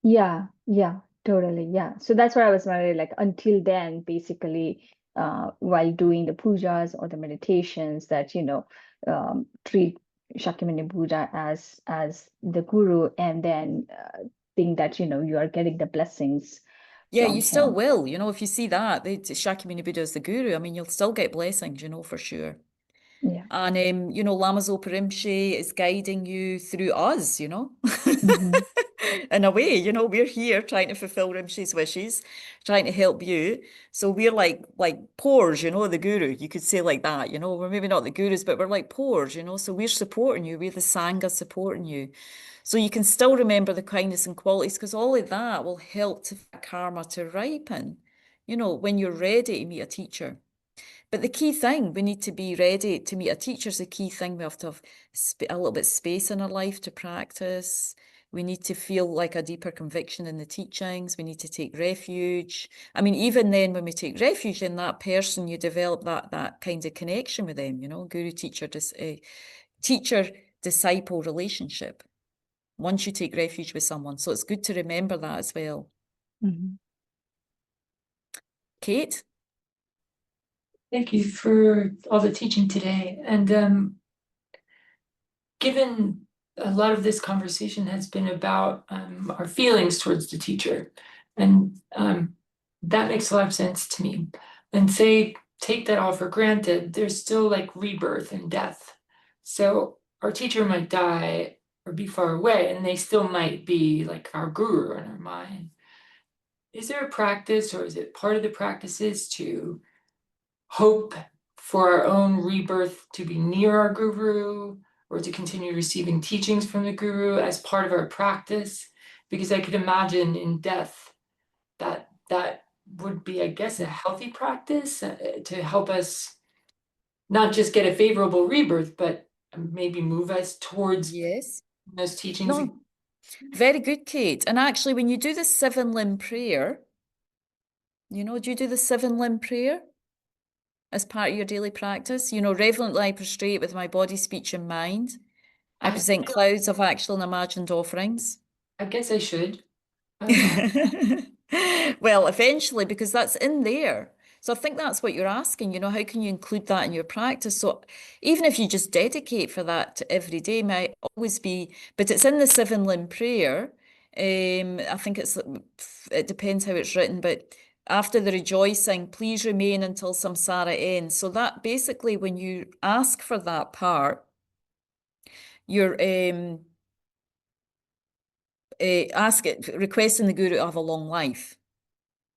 Yeah, yeah, totally. Yeah. So that's what I was wondering, like until then, basically, while doing the pujas or the meditations that, you know, treat Shakyamuni Buddha as the guru, and then think that, you know, you are getting the blessings Yeah, from you still him. will. You know, if you see that, Shakyamuni Buddha is the guru, I mean, you'll still get blessings, you know, for sure. Yeah. And, you know, Lama Zopa Rinpoche is guiding you through us, you know. Mhm. In a way, you know, we're here trying to fulfill Rinpoche's wishes, trying to help you. So we're like pores, you know, the guru. You could say like that, you know. We're maybe not the gurus, but we're like pores, you know. So we're supporting you. We're the Sangha supporting you. So you can still remember the kindness and qualities, because all of that will help to karma to ripen, you know, when you're ready to meet a teacher. But the key thing, we need to be ready to meet a teacher is the key thing. We have to have a little bit of space in our life to practice. We need to feel like a deeper conviction in the teachings. We need to take refuge. I mean, even then, when we take refuge in that person, you develop that kind of connection with them, you know, guru teacher disciple relationship once you take refuge with someone. So it's good to remember that as well. Mhm. Kate? Thank you for all the teaching today. And given a lot of this conversation has been about our feelings towards the teacher, and that makes a lot of sense to me. And take that all for granted, there's still like rebirth and death. So our teacher might die or be far away, and they still might be like our guru in our mind. Is there a practice, or is it part of the practices to hope for our own rebirth to be near our guru, or to continue receiving teachings from the guru as part of our practice? Because I could imagine in death that would be, I guess, a healthy practice to help us not just get a favorable rebirth, but maybe move us towards Yes. those teachings. No. Very good, Kate. And actually, when you do the 7-limb prayer, you know, do you do the 7-limb prayer as part of your daily practice? You know, reverently I prostrate with my body, speech, and mind. I present clouds of actual and imagined offerings. I guess I should. Well, eventually, because that's in there. So I think that's what you're asking, you know, how can you include that in your practice? So even if you just dedicate for that every day, might always be, but it's in the 7-limb prayer. I think it depends how it's written, but after the rejoicing, please remain until samsara ends. So that basically, when you ask for that part, you're requesting the guru to have a long life,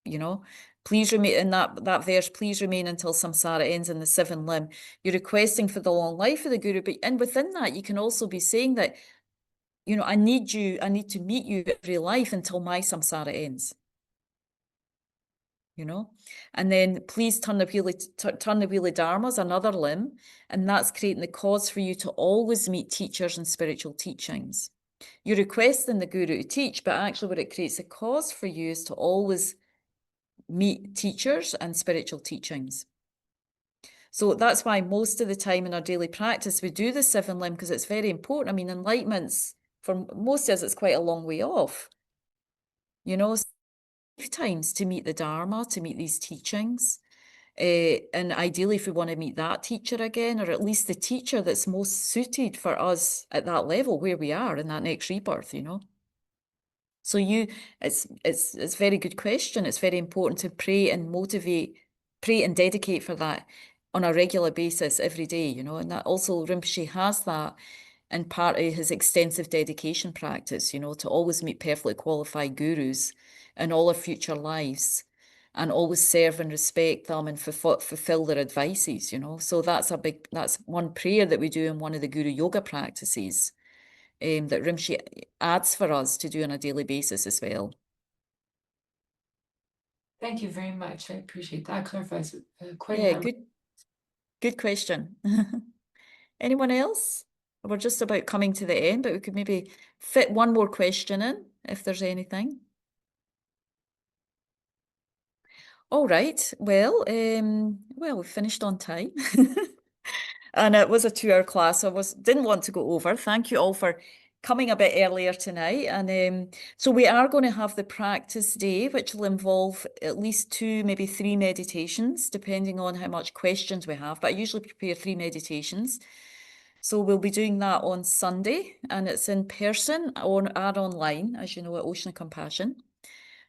you know. Please remain in that verse, please remain until samsara ends in the 7-limb. You're requesting for the long life of the guru, but and within that, you can also be saying that, you know, I need to meet you every life until my samsara ends. You know, and then please turn the wheel of Dharma is another limb, and that's creating the cause for you to always meet teachers and spiritual teachings. You're requesting the guru to teach, but actually what it creates a cause for you is to always meet teachers and spiritual teachings. So that's why most of the time in our daily practice, we do the 7-limb, because it's very important. I mean, enlightenment's, for most of us, it's quite a long way off. You know, lifetimes to meet the Dharma, to meet these teachings. And ideally, if we want to meet that teacher again, or at least the teacher that's most suited for us at that level where we are in that next rebirth, you know. So it's a very good question. It's very important to pray and dedicate for that on a regular basis every day, you know. And that also Rinpoche has that in part of his extensive dedication practice, you know, to always meet perfectly qualified gurus in all our future lives, and always serve and respect them and fulfill their advices, you know. So that's one prayer that we do in one of the guru yoga practices. That Rinpoche adds for us to do on a daily basis as well. Thank you very much. I appreciate that. Clarifies quite a Yeah, number. good question. Anyone else? We're just about coming to the end, but we could maybe fit one more question in if there's anything. All right. Well, we finished on time. And it was a 2-hour class, so I didn't want to go over. Thank you all for coming a bit earlier tonight. And so we are going to have the practice day, which will involve at least 2, maybe 3 meditations, depending on how much questions we have. But I usually prepare 3 meditations. So we'll be doing that on Sunday, and it's in person or and online, as you know, at Ocean of Compassion.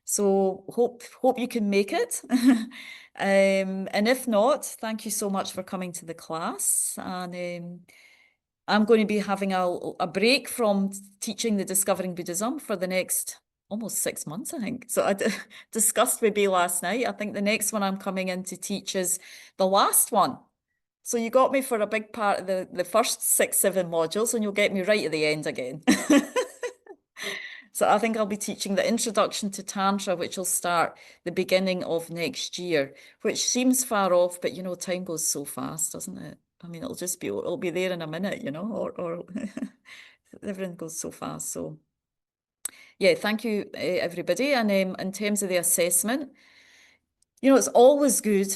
So hope you can make it. And if not, thank you so much for coming to the class. And I'm going to be having a break from teaching the Discovering Buddhism for the next almost 6 months, I think. So I discussed with Bea last night. I think the next one I'm coming in to teach is the last one. So you got me for a big part of the first 6, 7 modules, and you'll get me right at the end again. So I think I'll be teaching the Introduction to Tantra, which will start the beginning of next year, which seems far off, but you know, time goes so fast, doesn't it? I mean, it'll be there in a minute, you know, or everything goes so fast. So yeah, thank you, everybody. And in terms of the assessment, you know, it's always good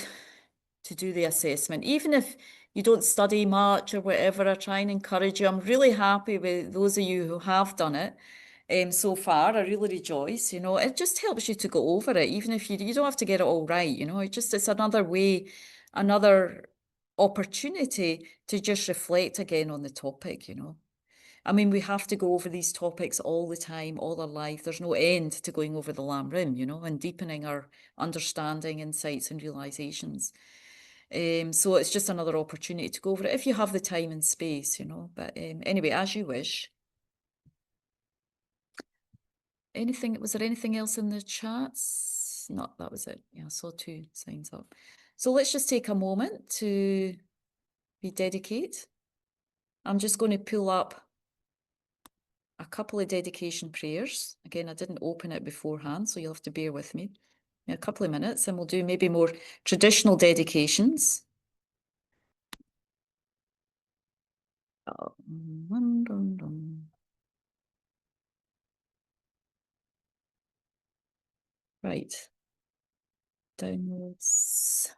to do the assessment, even if you don't study much or whatever. I try and encourage you. I'm really happy with those of you who have done it so far. I really rejoice. You know, it just helps you to go over it, even if you don't have to get it all right. You know, it's another way, another opportunity to just reflect again on the topic. You know, I mean, we have to go over these topics all the time, all our life. There's no end to going over the Lam Rim, you know, and deepening our understanding, insights, and realizations. So it's just another opportunity to go over it if you have the time and space, you know. But anyway, as you wish. Was there anything else in the chats? No, that was it. Yeah, I saw 2 signs up. So let's just take a moment to rededicate. I'm just going to pull up a couple of dedication prayers. Again, I didn't open it beforehand, so you'll have to bear with me. A couple of minutes, and we'll do maybe more traditional dedications. Right. Downloads.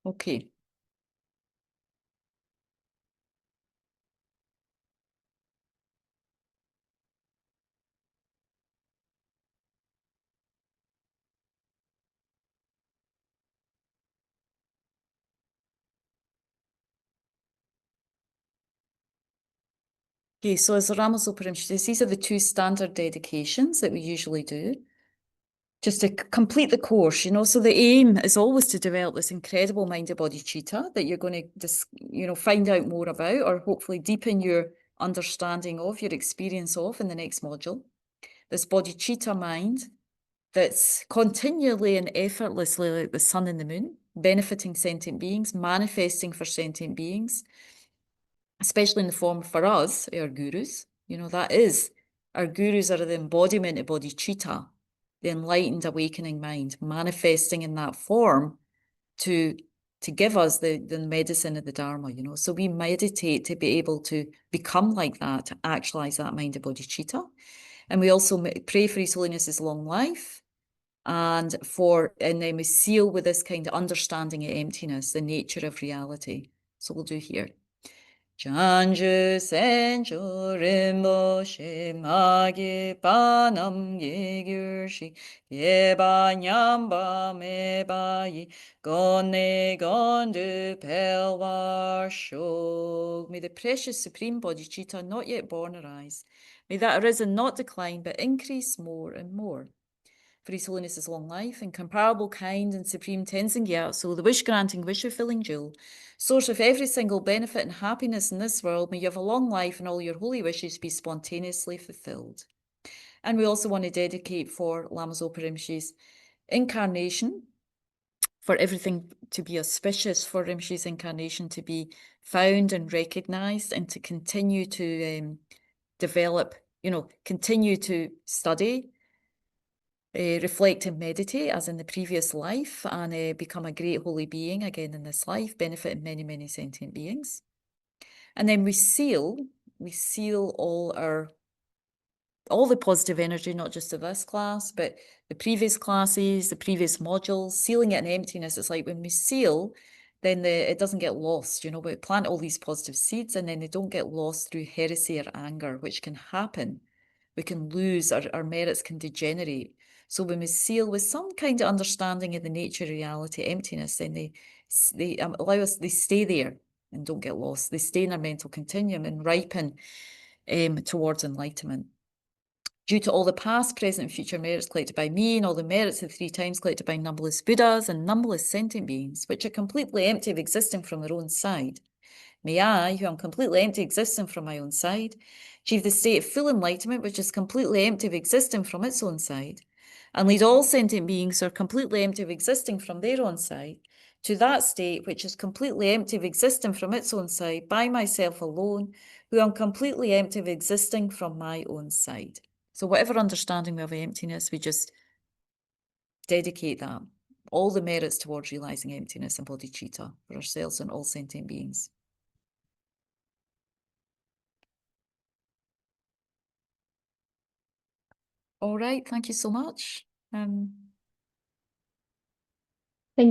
Okay. Okay, so as Ramos introduced, these are the 2 standard dedications that we usually do, just to complete the course, you know. So the aim is always to develop this incredible mind-body citta that you're going to you know, find out more about, or hopefully deepen your understanding of, your experience of in the next module. This bodhicitta mind that's continually and effortlessly like the sun and the moon, benefiting sentient beings, manifesting for sentient beings, especially in the form for us, our gurus. You know, that is, our gurus are the embodiment of bodhicitta, the enlightened awakening mind, manifesting in that form to give us the medicine of the Dharma, you know. So we meditate to be able to become like that, to actualize that mind of bodhicitta. And we also pray for His Holiness's long life, and then we seal with this kind of understanding of emptiness, the nature of reality. So we'll do here. Chanju senju rimbo she magi panam yegyurshi yeba nyamba meba yi gone gondu pelvar shog. May the precious supreme bodhicitta not yet born arise. May that arisen not decline but increase more and more. for His Holiness's long life, incomparable, kind, and supreme Tenzin Gyatso, the wish-granting, wish-fulfilling jewel, source of every single benefit and happiness in this world, may you have a long life and all your holy wishes be spontaneously fulfilled. And we also want to dedicate for Lama Zopa Rinpoche's incarnation, for everything to be auspicious for Rinpoche's incarnation to be found and recognised, and to continue to develop, continue to study, reflect and meditate as in the previous life, and become a great holy being again in this life, benefiting many, many sentient beings. And then we seal all the positive energy, not just of this class, but the previous classes, the previous modules, sealing it in emptiness. It's like when we seal, then it doesn't get lost. We plant all these positive seeds and then they don't get lost through heresy or anger, which can happen. We can lose, our merits can degenerate. So when we seal with some kind of understanding of the nature of reality, emptiness, then they allow us, they stay there and don't get lost. They stay in our mental continuum and ripen towards enlightenment. Due to all the past, present, and future merits collected by me, and all the merits of 3 times collected by numberless Buddhas and numberless sentient beings, which are completely empty of existing from their own side, may I, who am completely empty existing from my own side, achieve the state of full enlightenment, which is completely empty of existing from its own side, and lead all sentient beings who are completely empty of existing from their own side to that state which is completely empty of existing from its own side by myself alone, who am completely empty of existing from my own side. So whatever understanding we have of emptiness, we just dedicate that, all the merits towards realising emptiness and bodhicitta for ourselves and all sentient beings. All right, thank you so much. Thank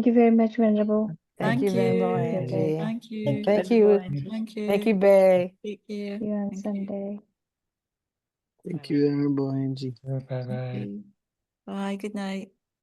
you very much, Venerable. Thank you, Venerable you. Angie. Thank you. Thank you. Thank you. Thank you, Bay. Take care. See you on Thank you. Sunday. Thank you, Venerable Angie. Thank you. Bye. Good night.